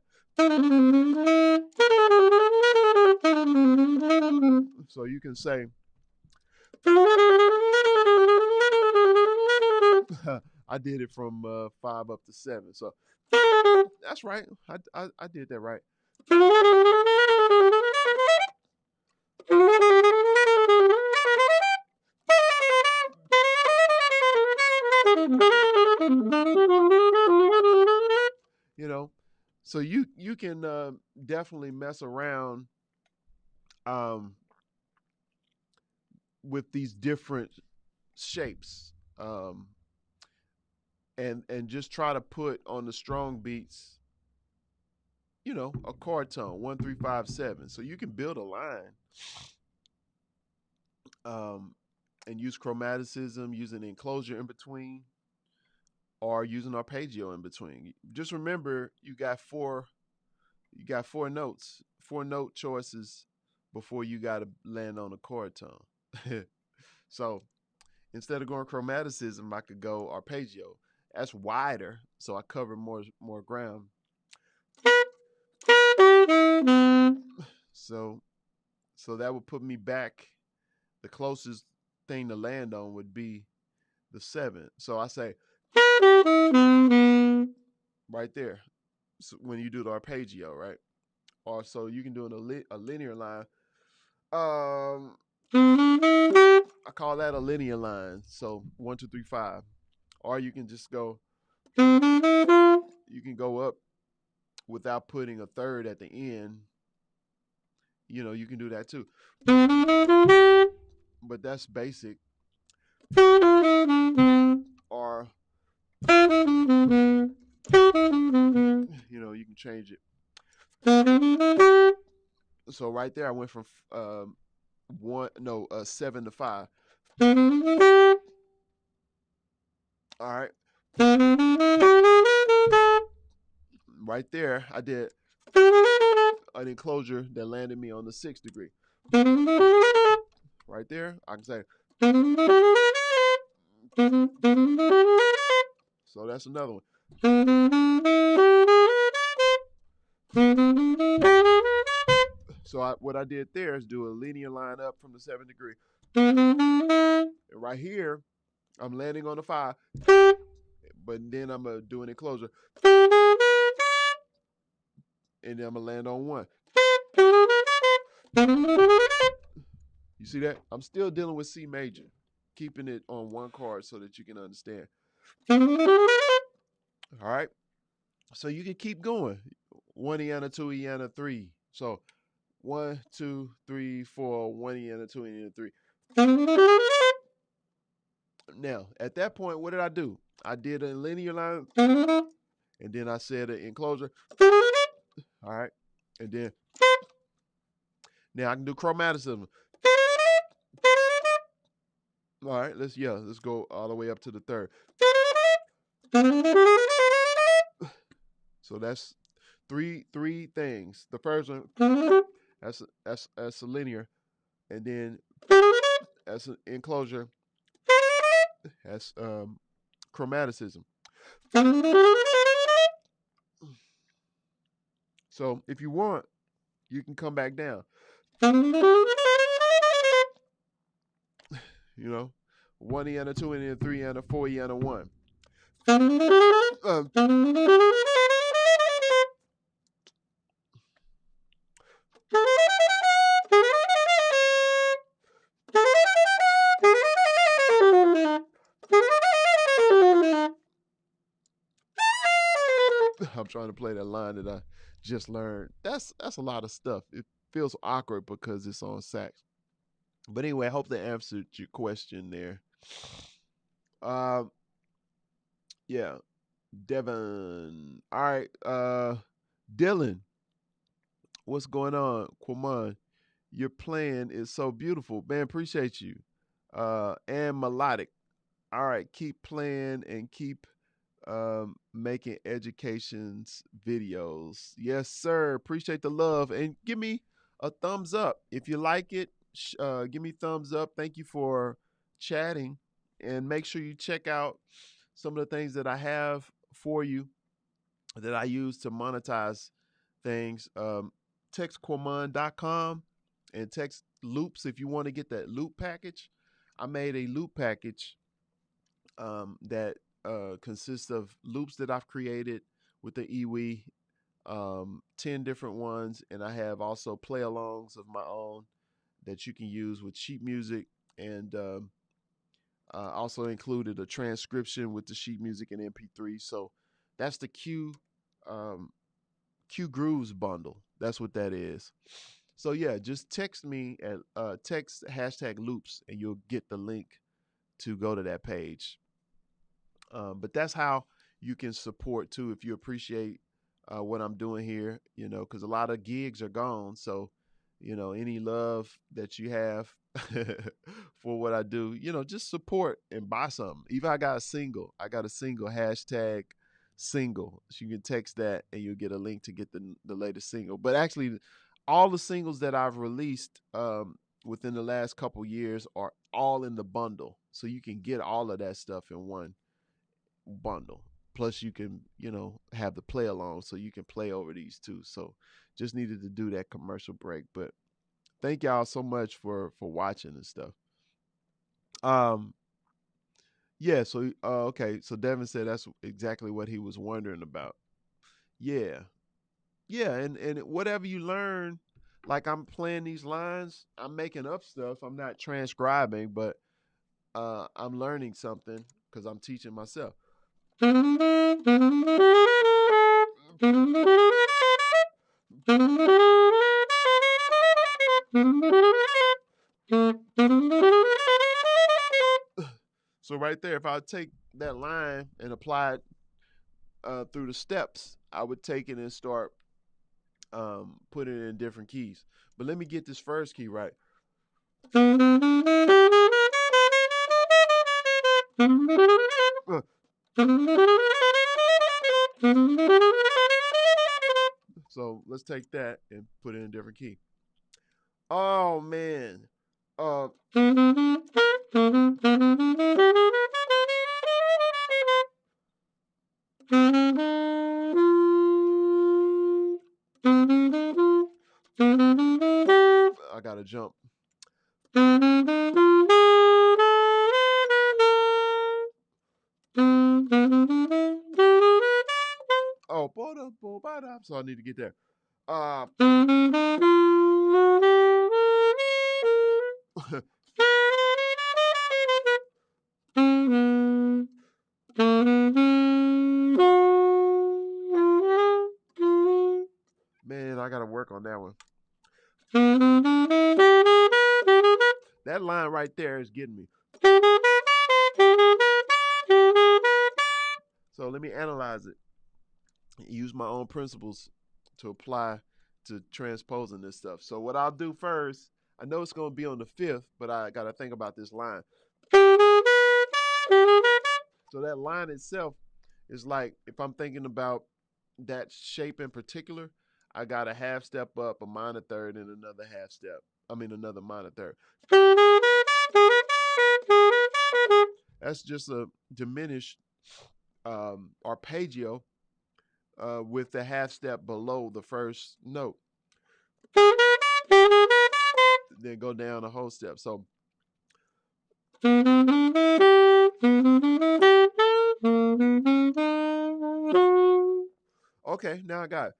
So you can say, I did it from 5 up to 7. So that's right. I did that right. You know, so you can definitely mess around um, with these different shapes, and just try to put on the strong beats, a chord tone 1 3 5 7. So you can build a line, um, and use chromaticism, using enclosure in between, or using arpeggio in between. Just remember, you got four notes, 4 note choices before you got to land on a chord tone. So instead of going chromaticism, I could go arpeggio. That's wider, so I cover more ground. So so that would put me back. The closest thing to land on would be the 7. So I say right there. So when you do the arpeggio, right? Or so you can do a linear line. I call that a linear line. So 1 2 3 5. Or you can just go. You can go up without putting a third at the end. You can do that too. But that's basic. Or you can change it. So right there, I went from 7 to 5. All right. Right there, I did an enclosure that landed me on the 6th degree. Right there, I can say. So that's another one. So what I did there is do a linear line up from the 7th degree. And right here, I'm landing on the 5, but then I'm gonna do an enclosure, and then I'm gonna land on 1. You see that? I'm still dealing with C major, keeping it on one chord so that you can understand. All right. So you can keep going. 1 eana, 2 eana, 3. So 1 2 3 4, 1 eana, 2 eana, 3. Now at that point, what did I do? I did a linear line, and then I said an enclosure. All right, and then now I can do chromaticism. All right, let's go all the way up to the third. So that's three things. The first one, that's a linear, and then that's an enclosure, that's chromaticism. So if you want, you can come back down. You know, 1 eana, 2 eana, 3 eana, 4 eana, 1. I'm trying to play that line that I just learned. That's a lot of stuff. It feels awkward because it's on sax. But anyway, I hope that answered your question there. Um, yeah. Devon. All right. Dylan, what's going on? Quamon, your playing is so beautiful. Man, appreciate you. And melodic. All right, keep playing and keep making educations videos. Yes, sir. Appreciate the love and give me a thumbs up if you like it. Give me thumbs up. Thank you for chatting, and make sure you check out some of the things that I have for you that I use to monetize things. TextQuamon.com and text loops if you want to get that loop package. I made a loop package that consists of loops that I've created with the iwi, 10 different ones, and I have also play alongs of my own that you can use with sheet music, and also included a transcription with the sheet music and MP3. So that's the um, Q Grooves bundle. That's what that is. So yeah, just text me at text hashtag loops, and you'll get the link to go to that page. But that's how you can support too if you appreciate what I'm doing here, because a lot of gigs are gone. So, any love that you have for what I do, just support and buy something. Even I got a single hashtag single. So you can text that and you'll get a link to get the latest single. But actually, all the singles that I've released within the last couple years are all in the bundle. So you can get all of that stuff in one bundle. Plus, you can, have the play along so you can play over these too. So, just needed to do that commercial break. But thank y'all so much for watching and stuff. Um, yeah. So, okay. So Devin said that's exactly what he was wondering about. Yeah, yeah. And whatever you learn, like I'm playing these lines, I'm making up stuff. I'm not transcribing, but I'm learning something because I'm teaching myself. So right there, if I take that line and apply it through the steps, I would take it and start putting it in different keys. But let me get this first key right. Uh, So let's take that and put it in a different key. Oh man. Uh I gotta jump. Oh, so I need to get there. Uh Man, I gotta work on that one. That line right there is getting me. So let me analyze it. Use my own principles to apply to transposing this stuff. So what I'll do first, I know it's going to be on the fifth, but I got to think about this line. So that line itself is like, if I'm thinking about that shape in particular, I got a half step up, a minor third, and another half step. Another minor third. That's just a diminished arpeggio with the half step below the first note. Then go down a whole step. So okay, now I got it.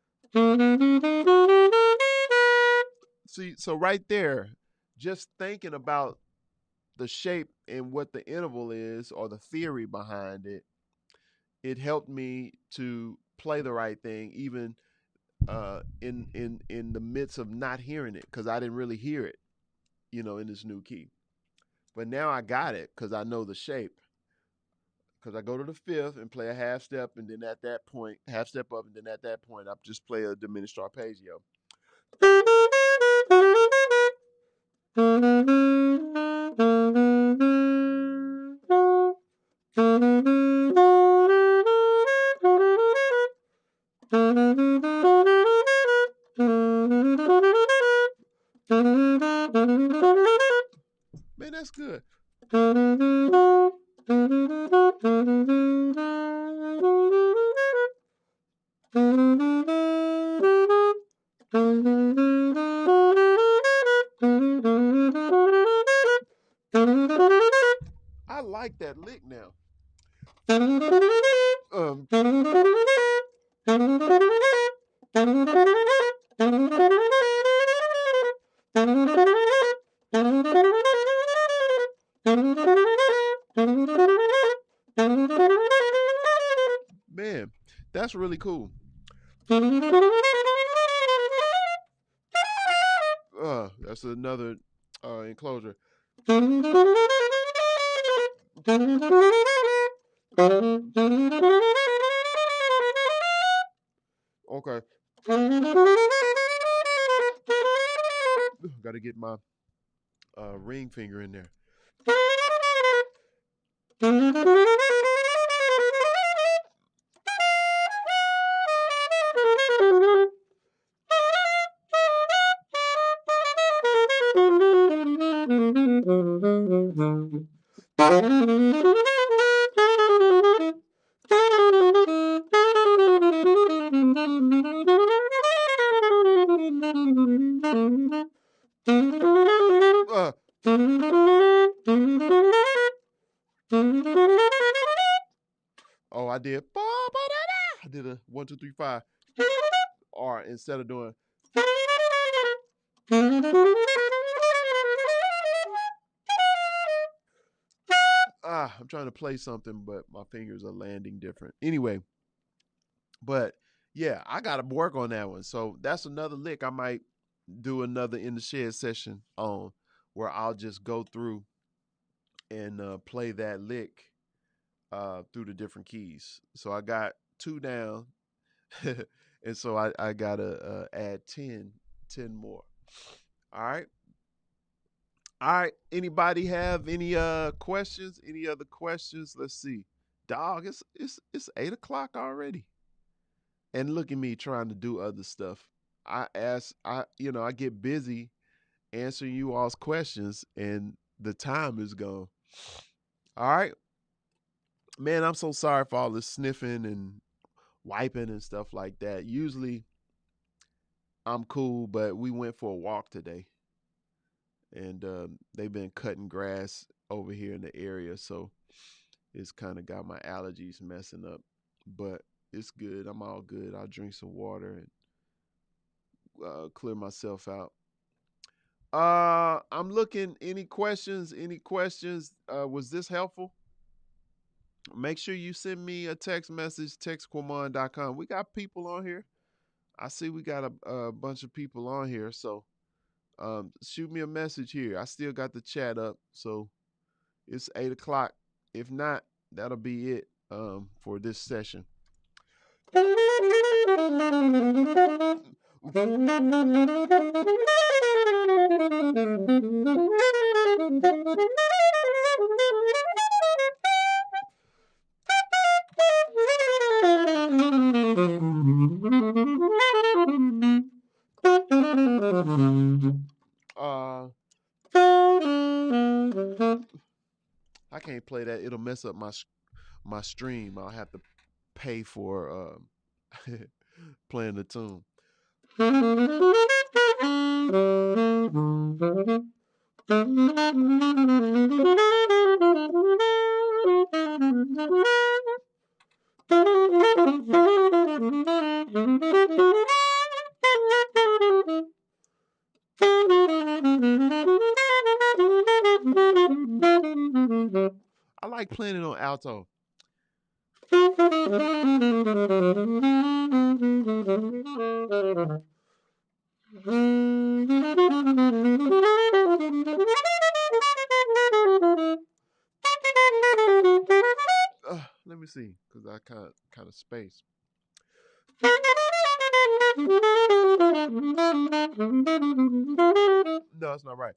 See, so right there, just thinking about the shape and what the interval is or the theory behind it, it helped me to play the right thing, even in the midst of not hearing it, because I didn't really hear it, in this new key. But now I got it because I know the shape. because I go to the fifth and play a half step, and then at that point, half step up, and then at that point, I just play a diminished arpeggio. Man, that's good. I like that lick now. Um, man, that's really cool. That's another enclosure. Okay. Got to get my ring finger in there. Uh, oh, I did. I did a 1, 2, 3, 5. Or instead of doing. I'm trying to play something, but my fingers are landing different. Anyway, but yeah, I got to work on that one. So that's another lick I might do another in the shed session on, where I'll just go through and play that lick through the different keys. So I got 2 down, and so I got to add 10 more. All right. All right. Anybody have any questions? Any other questions? Let's see. Dog, it's 8 o'clock already. And look at me trying to do other stuff. I get busy answering you all's questions and the time is gone. All right. Man, I'm so sorry for all this sniffing and wiping and stuff like that. Usually I'm cool, but we went for a walk today and they've been cutting grass over here in the area. So it's kind of got my allergies messing up, but it's good. I'm all good. I'll drink some water and clear myself out. I'm looking. Any questions? Any questions? Was this helpful? Make sure you send me a text message, textquamon.com. We got people on here. I see we got a bunch of people on here. So shoot me a message here. I still got the chat up. So it's 8 o'clock. If not, that'll be it for this session. I can't play that. It'll mess up my stream. I'll have to pay for playing the tune. I like playing it on alto. me see, because I kind of space. No, it's not right.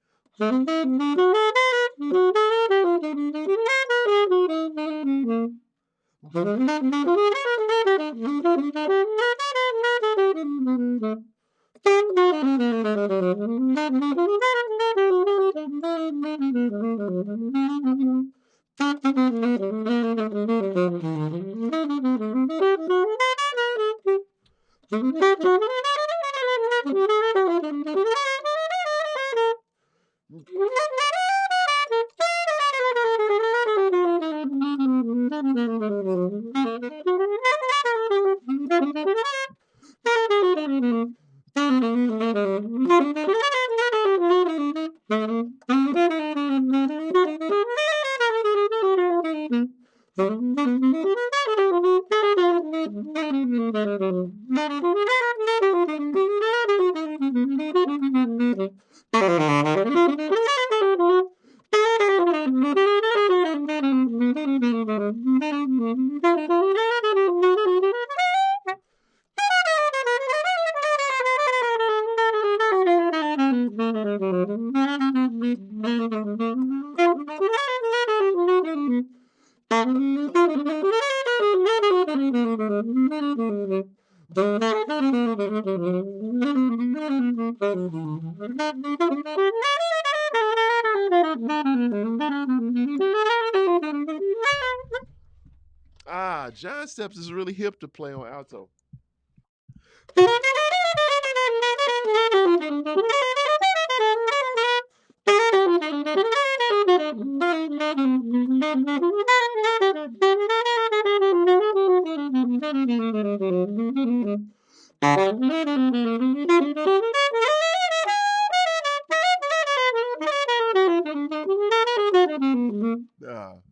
Ah, John Steps is really hip to play on alto.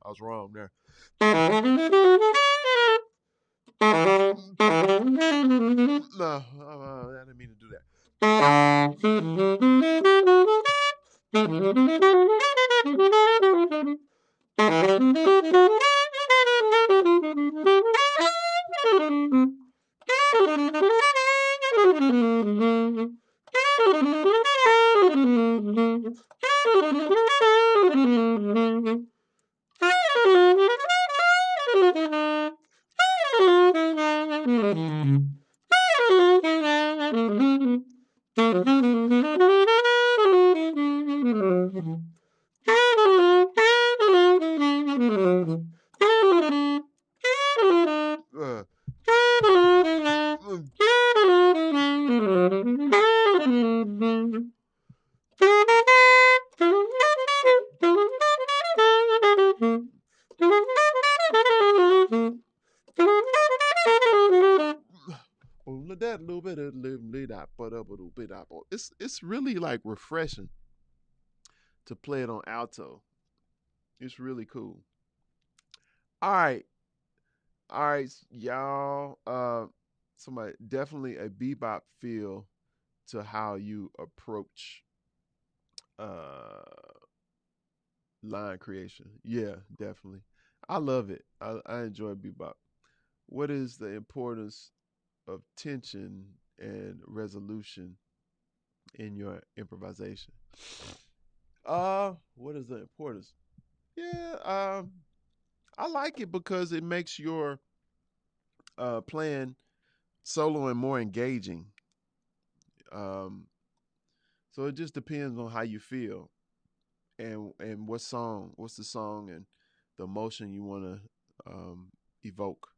I was wrong there. No, I didn't mean to do that. Uh, it's really like refreshing to play it on alto. It's really cool. All right, all right, y'all. Somebody definitely a bebop feel to how you approach uh line creation. Yeah, definitely. I love it. I enjoy bebop. What is the importance of tension and resolution in your improvisation? What is the importance? Yeah, I like it because it makes your playing soloing more engaging. Um, so it just depends on how you feel and what's the song and the emotion you want to evoke.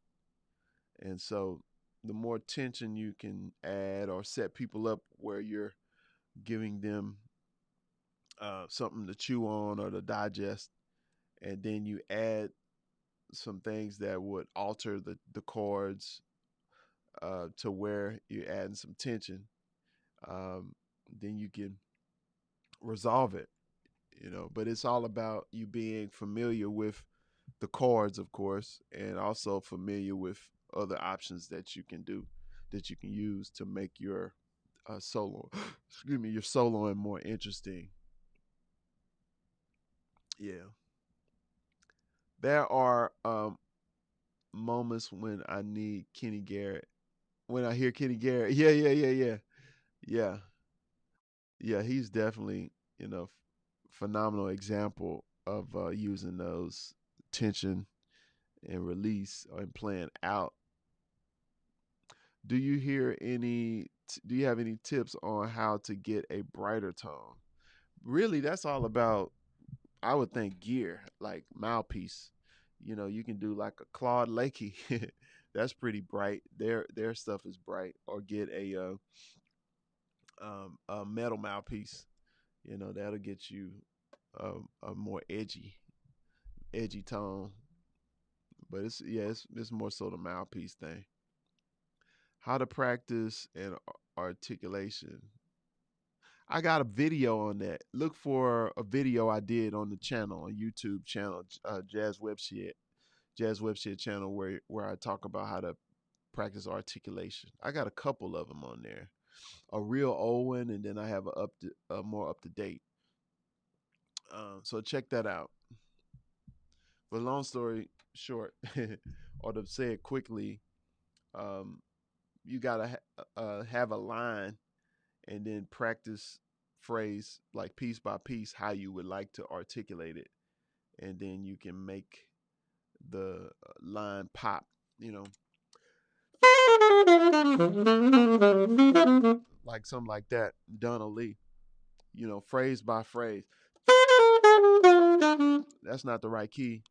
And so the more tension you can add or set people up where you're giving them something to chew on or to digest, and then you add some things that would alter the chords to where you're adding some tension, um, then you can resolve it, you know. But it's all about you being familiar with the chords, of course, and also familiar with other options that you can do, that you can use to make your solo, excuse me, your soloing more interesting. Yeah, there are moments when I need Kenny Garrett. When I hear Kenny Garrett, yeah, yeah, yeah, yeah, yeah, yeah. He's definitely phenomenal example of using those tension and release and playing out. Do you hear any? Do you have any tips on how to get a brighter tone? Really, that's all about. I would think gear like mouthpiece. You can do like a Claude Lakey. That's pretty bright. Their stuff is bright. Or get a metal mouthpiece. That'll get you a more edgy tone. But it's more so the mouthpiece thing. How to practice and articulation. I got a video on that. Look for a video I did on the channel, on YouTube channel, Jazz Webshit channel, where I talk about how to practice articulation. I got a couple of them on there, a real old one, and then I have a more up to date. So check that out. But long story short, or to say it quickly, um, you gotta have a line and then practice phrase like piece by piece how you would like to articulate it, and then you can make the line pop. You know, like something like that. Donna Lee. Phrase by phrase. That's not the right key.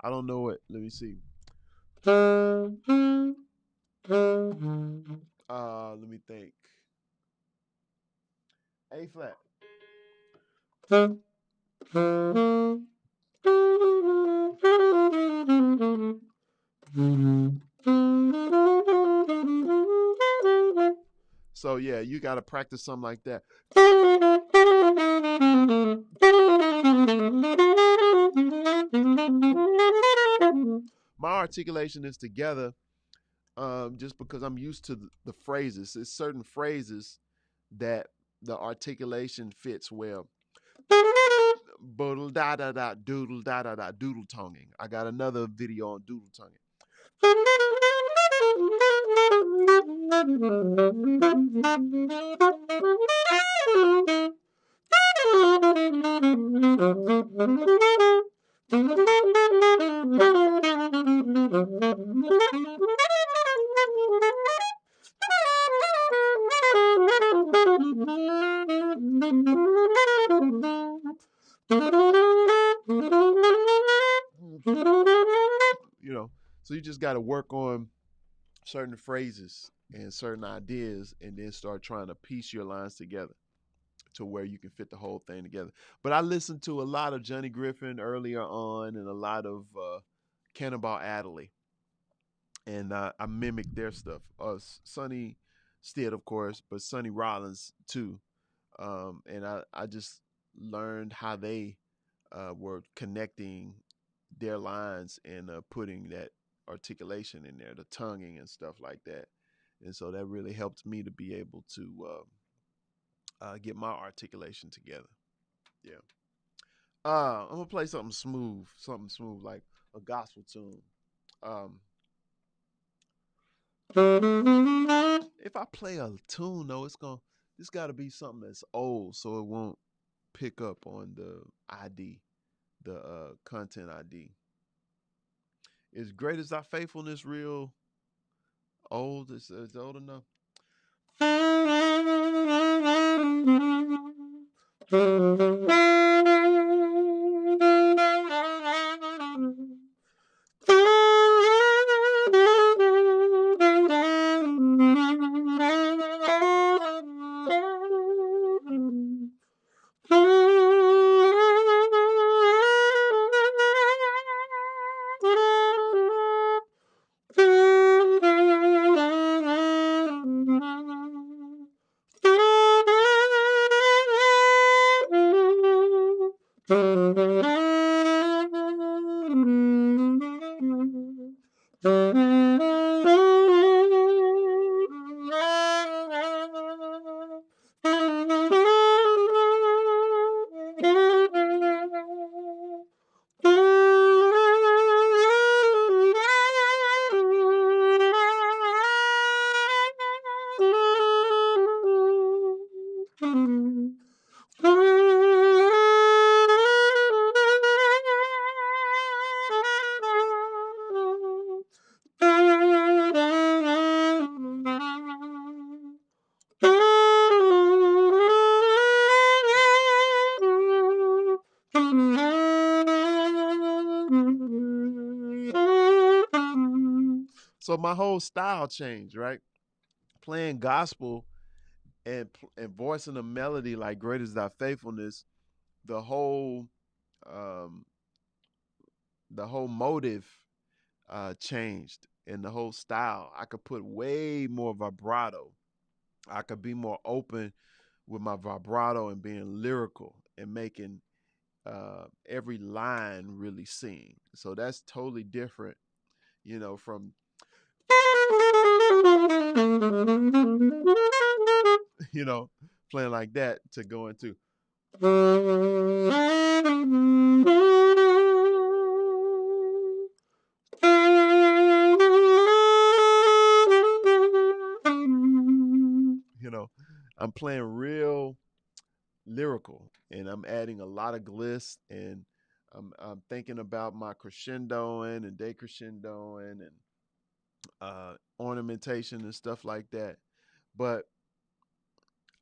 I don't know it. Let me see. Let me think. A flat. So yeah, you got to practice something like that. My articulation is together, just because I'm used to the phrases. It's certain phrases that the articulation fits well. Boodle da da da doodle da da da doodle tonguing. I got another video on doodle tonguing. So you just got to work on certain phrases and certain ideas, and then start trying to piece your lines together to where you can fit the whole thing together. But I listened to a lot of Johnny Griffin earlier on, and a lot of Cannonball Adderley, and I mimicked their stuff. Sonny Stitt, of course, but Sonny Rollins too. And I just learned how they were connecting their lines and putting that articulation in there, the tonguing and stuff like that. And so that really helped me to be able to get my articulation together. Yeah. I'm gonna play something smooth like a gospel tune. Um, if I play a tune though, it's got to be something that's old, so it won't pick up on the ID, the content ID. Is Great Is Thy Faithfulness real old? It's old enough. So my whole style changed, right? Playing gospel and voicing a melody like "Great Is Thy Faithfulness," the whole um, the whole motive changed, and the whole style. I could put way more vibrato. I could be more open with my vibrato and being lyrical and making every line really sing. So that's totally different, from you know playing like that to going to you know I'm playing real lyrical, and I'm adding a lot of gliss, and I'm thinking about my crescendoing and decrescendoing and ornamentation and stuff like that. But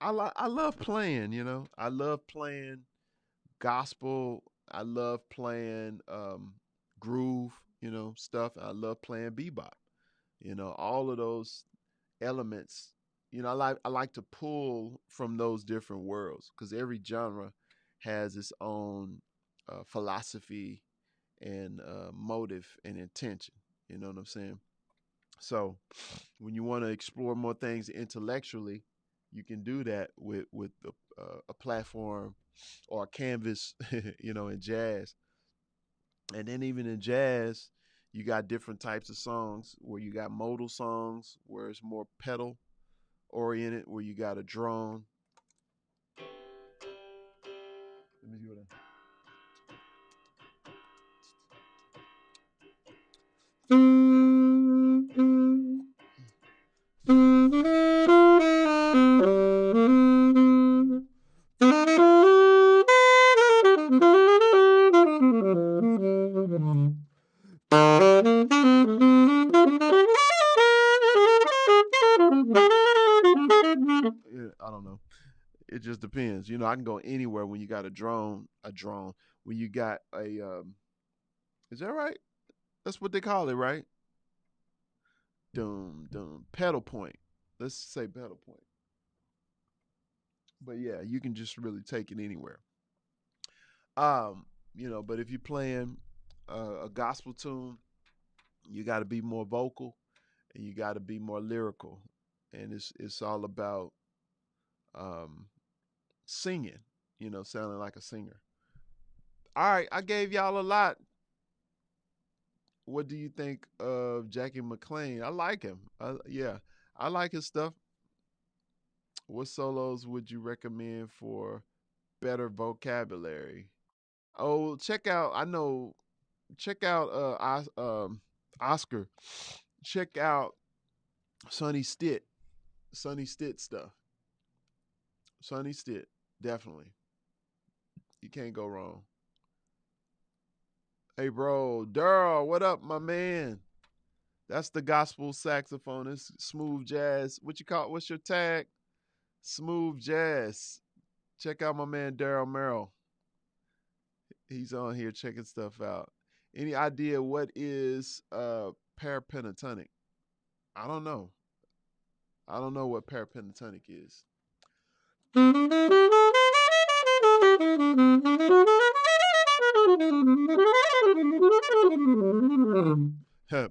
I love playing. I love playing gospel. I love playing groove. Stuff. I love playing bebop. All of those elements. I like to pull from those different worlds because every genre has its own philosophy and motive and intention. You know what I'm saying? So when you want to explore more things intellectually, you can do that with a platform or a canvas, in jazz. And then even in jazz, you got different types of songs where you got modal songs where it's more pedal oriented, where you got a drone. Let me see what yeah, I don't know. It just depends. I can go anywhere when you got a drone. When you got a is that right? That's what they call it, right? Dum pedal point. Let's say pedal point. But yeah, you can just really take it anywhere. But if you're playing a gospel tune, you got to be more vocal and you got to be more lyrical, and it's all about um, singing. Sounding like a singer. All right, I gave y'all a lot. What do you think of Jackie McLean? I like him. Yeah, I like his stuff. What solos would you recommend for better vocabulary? Oh, check out. I know. Check out Oscar. Check out Sonny Stitt. Sonny Stitt stuff. Sonny Stitt, definitely. You can't go wrong. Hey, bro, Daryl, what up, my man? That's the gospel saxophonist, smooth jazz. What you call? What's your tag? Smooth jazz. Check out my man Daryl Merrill. He's on here checking stuff out. Any idea what is parapentatonic? I don't know. I don't know what parapentatonic is.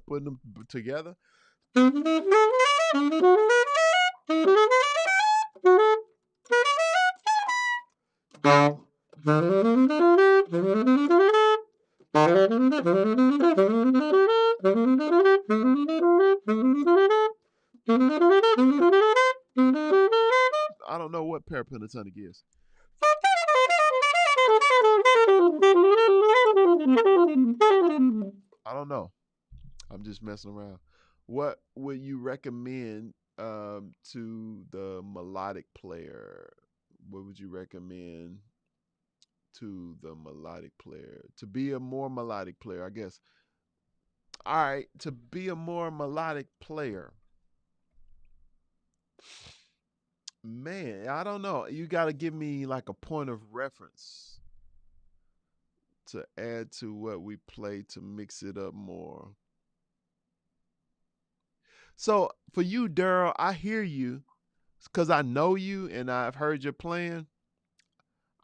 Putting them together. I don't know what parapentatonic is. I don't know. I'm just messing around. What would you recommend to the melodic player? What would you recommend to the melodic player to be a more melodic player? I guess. All right, to be a more melodic player, man, I don't know. You got to give me like a point of reference. to add to what we play to mix it up more. So for you, Daryl, I hear you because I know you and I've heard your playing.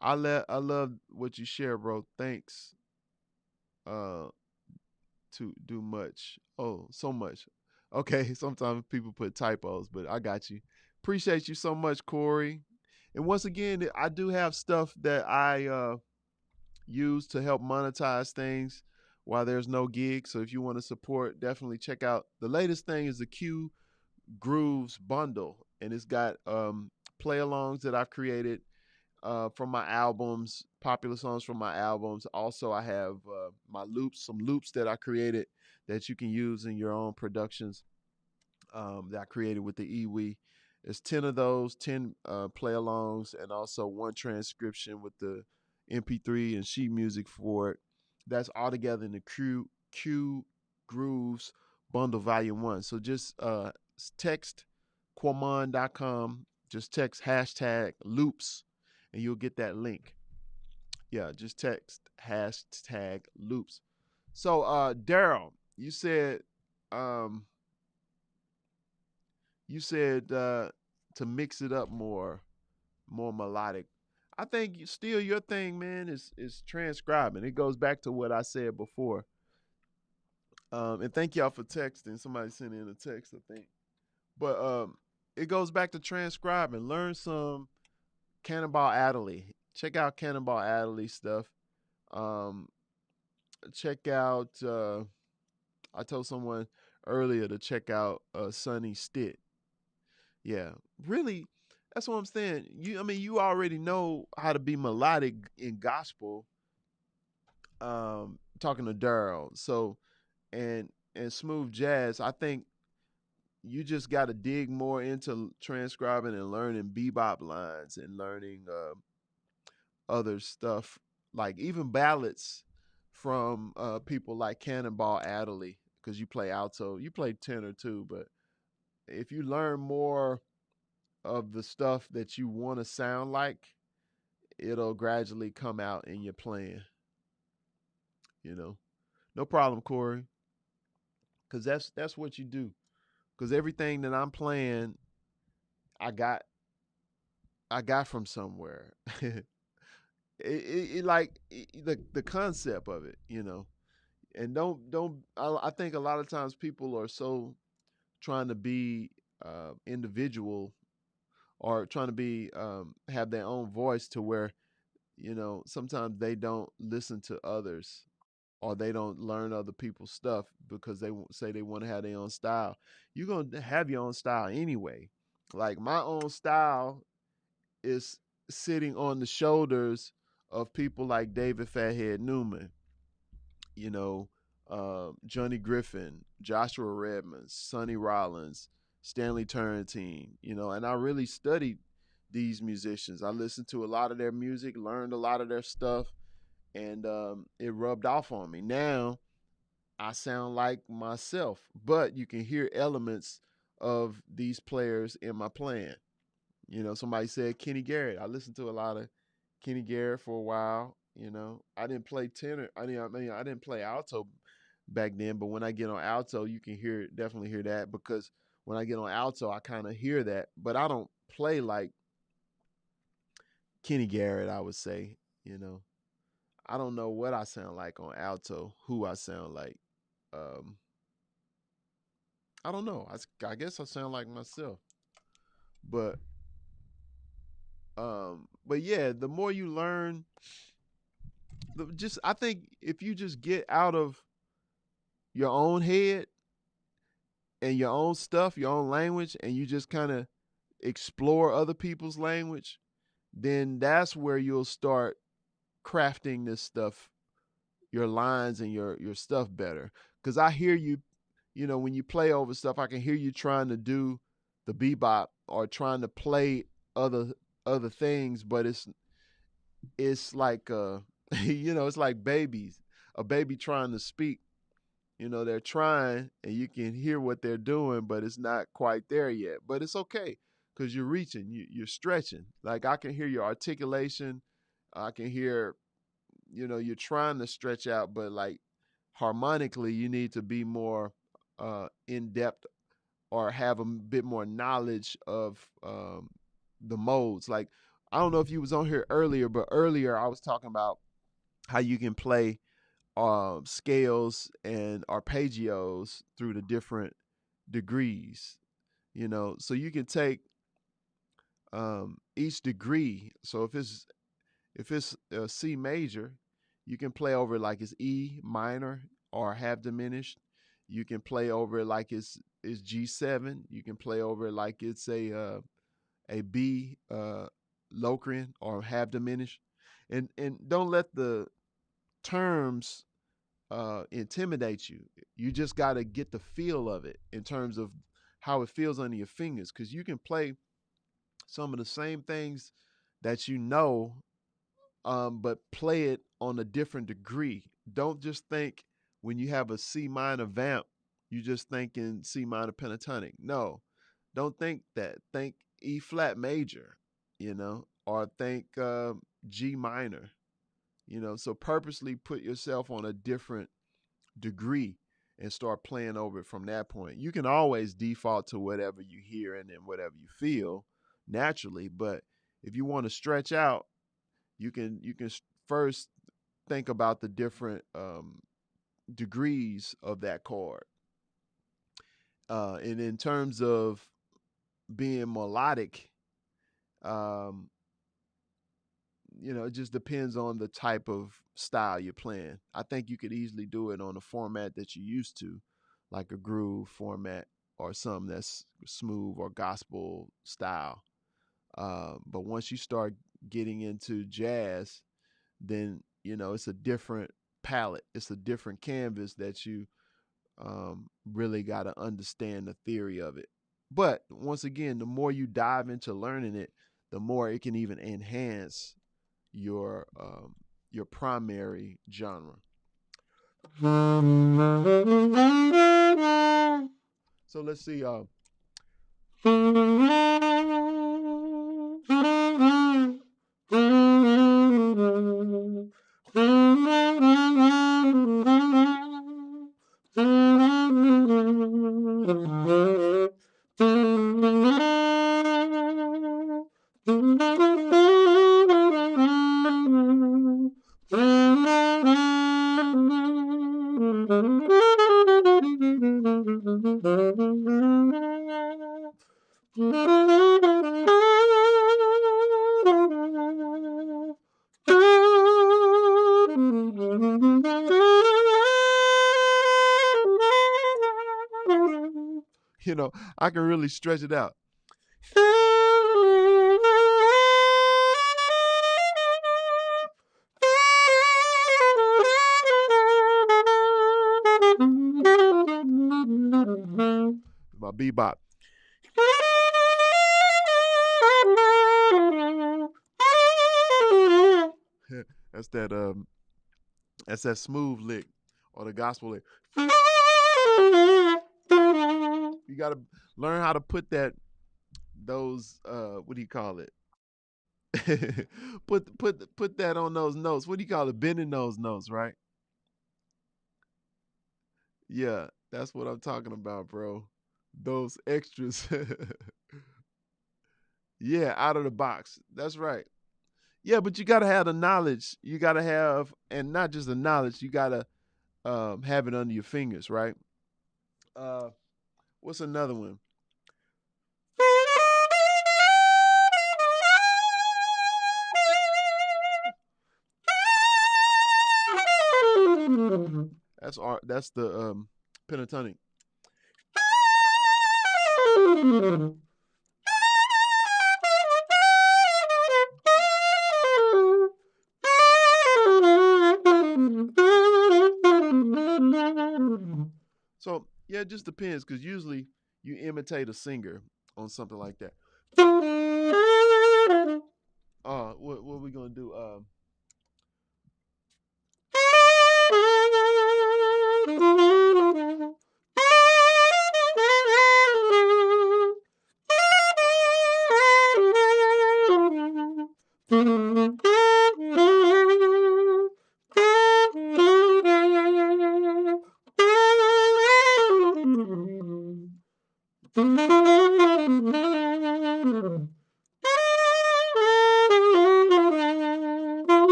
I love what you share, bro. Thanks. Uh, to do much. Oh, so much. Okay, sometimes people put typos, but I got you. Appreciate you so much, Corey. And once again, I do have stuff that I use to help monetize things while there's no gig. So if you want to support, definitely check out. The latest thing is the Q Grooves bundle, and it's got play alongs that I've created from my albums, popular songs from my albums. Also, I have my loops, some loops that I created that you can use in your own productions that I created with the iwi. It's 10 of those, 10 play alongs, and also one transcription with the MP3 and sheet music for it. That's all together in the Q Grooves Bundle Volume 1. So just text Quamon.com, just text hashtag loops, and you'll get that link. Yeah, just text hashtag loops. So, Daryl, um, you said to mix it up more melodic. I think still your thing, man, is transcribing. It goes back to what I said before. And thank y'all for texting. Somebody sent in a text, I think. But it goes back to transcribing. Learn some Cannonball Adderley. Check out Cannonball Adderley stuff. Um, check out. I told someone earlier to check out Sonny Stitt. Yeah, really, that's what I'm saying. I mean, you already know how to be melodic in gospel. Talking to Daryl, so and smooth jazz. I think you just got to dig more into transcribing and learning bebop lines and learning other stuff, like even ballads from people like Cannonball Adderley, because you play alto, you play tenor too. But if you learn more of the stuff that you want to sound like, it'll gradually come out in your playing. You know, no problem, Corey, because that's what you do. Because everything that I'm playing, I got I got from somewhere. The concept of it, and don't. I think a lot of times people are so trying to be individual or trying to be have their own voice to where sometimes they don't listen to others or they don't learn other people's stuff because they say they want to have their own style. You're going to have your own style anyway. Like my own style is sitting on the shoulders of people like David Fathead Newman, you know, Johnny Griffin, Joshua Redmond, Sonny Rollins, Stanley Turrentine, and I really studied these musicians. I listened to a lot of their music, learned a lot of their stuff, and it rubbed off on me. Now I sound like myself, but you can hear elements of these players in my playing. Somebody said Kenny Garrett. I listened to a lot of Kenny Garrett for a while. I didn't play tenor. I didn't play alto back then, but when I get on alto, you can definitely hear that, because when I get on alto, I kind of hear that, but I don't play like Kenny Garrett, I would say. I don't know what I sound like on alto, who I sound like. Um, I don't know. I guess I sound like myself. But but yeah, the more you learn, just I think if you just get out of your own head and your own stuff, your own language, and you just kind of explore other people's language, then that's where you'll start crafting this stuff, your lines and your stuff better. Because I hear you, when you play over stuff, I can hear you trying to do the bebop or trying to play other other things, but it's like it's like babies, a baby trying to speak. They're trying and you can hear what they're doing, but it's not quite there yet. But it's okay because you're reaching, you're stretching. Like I can hear your articulation, I can hear you're trying to stretch out, but like harmonically, you need to be more in depth or have a bit more knowledge of the modes. Like, I don't know if you was on here earlier, but earlier I was talking about how you can play scales and arpeggios through the different degrees. So you can take each degree. So if it's C major, you can play over it like it's E minor or half diminished. You can play over it like it's G7. You can play over it like it's a B Locrian or half diminished. And don't let the terms intimidate you. You just got to get the feel of it in terms of how it feels under your fingers, because you can play some of the same things that but play it on a different degree. Don't just think when you have a C minor vamp, you just think in C minor pentatonic. No, don't think that. Think E flat major, or think G minor. So purposely put yourself on a different degree and start playing over it from that point. You can always default to whatever you hear and then whatever you feel naturally, but if you want to stretch out, you can first think about the different degrees of that chord. And in terms of being melodic, um, it just depends on the type of style you're playing. I think you could easily do it on a format that you're used to, like a groove format or something that's smooth or gospel style. But once you start getting into jazz, then it's a different palette. It's a different canvas that you really got to understand the theory of it. But once again, the more you dive into learning it, the more it can even enhance your primary genre. So let's see. I can really stretch it out. My bebop. That's that smooth lick or the gospel lick. You gotta learn how to put those what do you call it? put that on those notes. What do you call it? Bending those notes, right? Yeah, that's what I'm talking about, bro. Those extras. Yeah, out of the box. That's right. Yeah, but you gotta have the knowledge. You gotta have, and not just the knowledge. You gotta have it under your fingers, right? Uh, what's another one? That's the pentatonic. So yeah, it just depends, because usually you imitate a singer on something like that. What are we gonna do?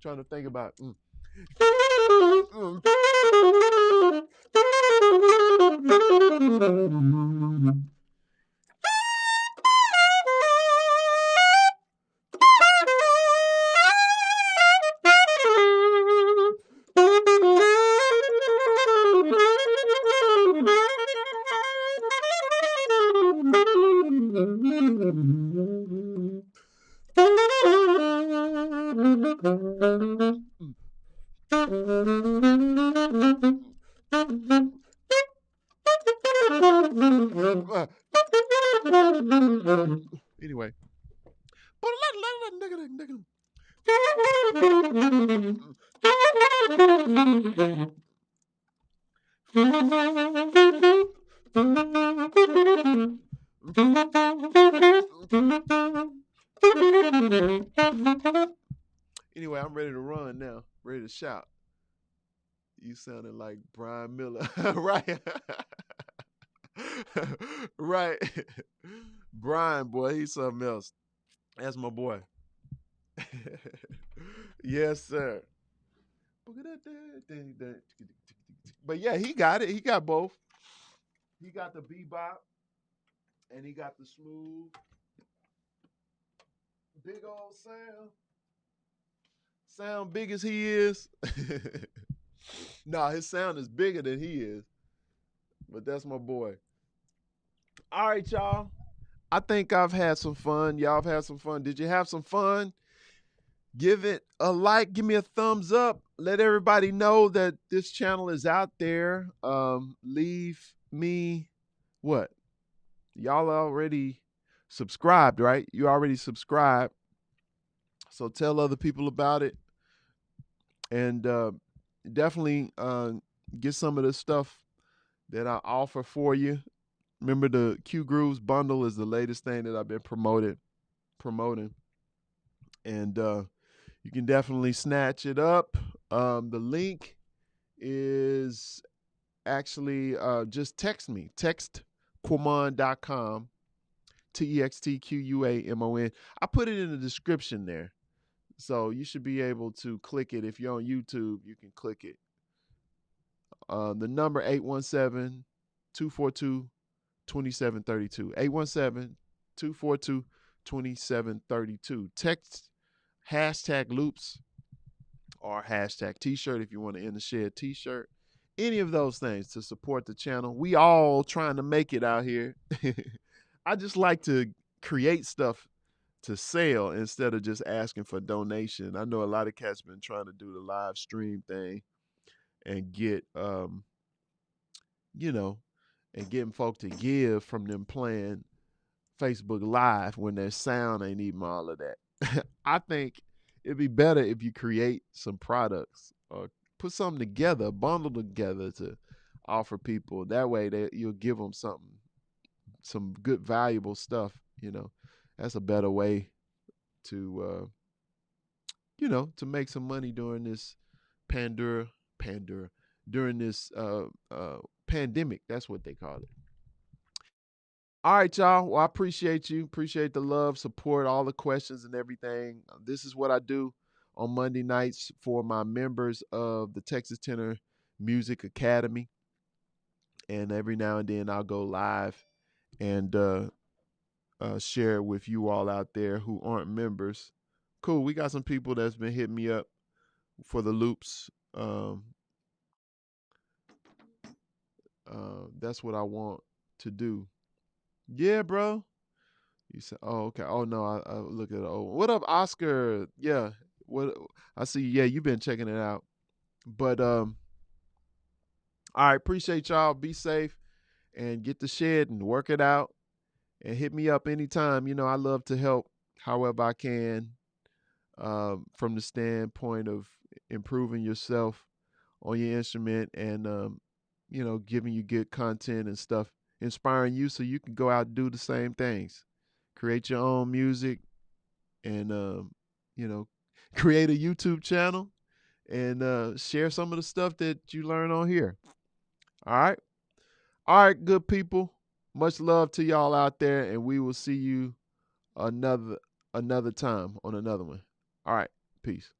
Trying to think about. Anyway. Anyway, I'm ready to run now. Ready to shout. You sounded like Brian Miller. Right. Right. Brian, boy, he's something else. That's my boy. Yes, sir. But yeah, he got it. He got both. He got the bebop and he got the smooth, big old sound. Sound big as he is. Nah, his sound is bigger than he is. But that's my boy. All right, y'all. I think I've had some fun. Y'all have had some fun. Did you have some fun? Give it a like. Give me a thumbs up. Let everybody know that this channel is out there. Leave me what? Y'all already subscribed, right? You already subscribed. So tell other people about it. And definitely get some of the stuff that I offer for you. Remember, the Q Grooves bundle is the latest thing that I've been promoting. And you can definitely snatch it up. The link is actually just text me. Text Quamon.com. TEXTQUAMON. I put it in the description there. So you should be able to click it. If you're on YouTube, you can click it. The number 817-242-2732. 817-242-2732. Text hashtag loops or hashtag t-shirt if you want to In the Shed t-shirt. Any of those things to support the channel. We all trying to make it out here. I just like to create stuff to sell instead of just asking for donation. I know a lot of cats been trying to do the live stream thing and get and getting folk to give from them playing Facebook Live when their sound ain't even all of that. I think it'd be better if you create some products or put something together, bundle together to offer people. That way you'll give them some good, valuable stuff. That's a better way to, to make some money during this during this pandemic. That's what they call it. All right, y'all. Well, I appreciate you. Appreciate the love, support, all the questions and everything. This is what I do on Monday nights for my members of the Texas Tenor Music Academy. And every now and then I'll go live and share with you all out there who aren't members. Cool. We got some people that's been hitting me up for the loops. That's what I want to do. Yeah, bro. You said, oh, okay. Oh, no, I look at it. Oh, what up, Oscar? Yeah. What I see, yeah, you've been checking it out. But all right, appreciate y'all. Be safe and get the shed and work it out. And hit me up anytime. You know, I love to help however I can, from the standpoint of improving yourself on your instrument and giving you good content and stuff, inspiring you so you can go out and do the same things, create your own music, and you know, create a YouTube channel and share some of the stuff that you learn on here. All right. All right, good people. Much love to y'all out there, and we will see you another time on another one. All right. Peace.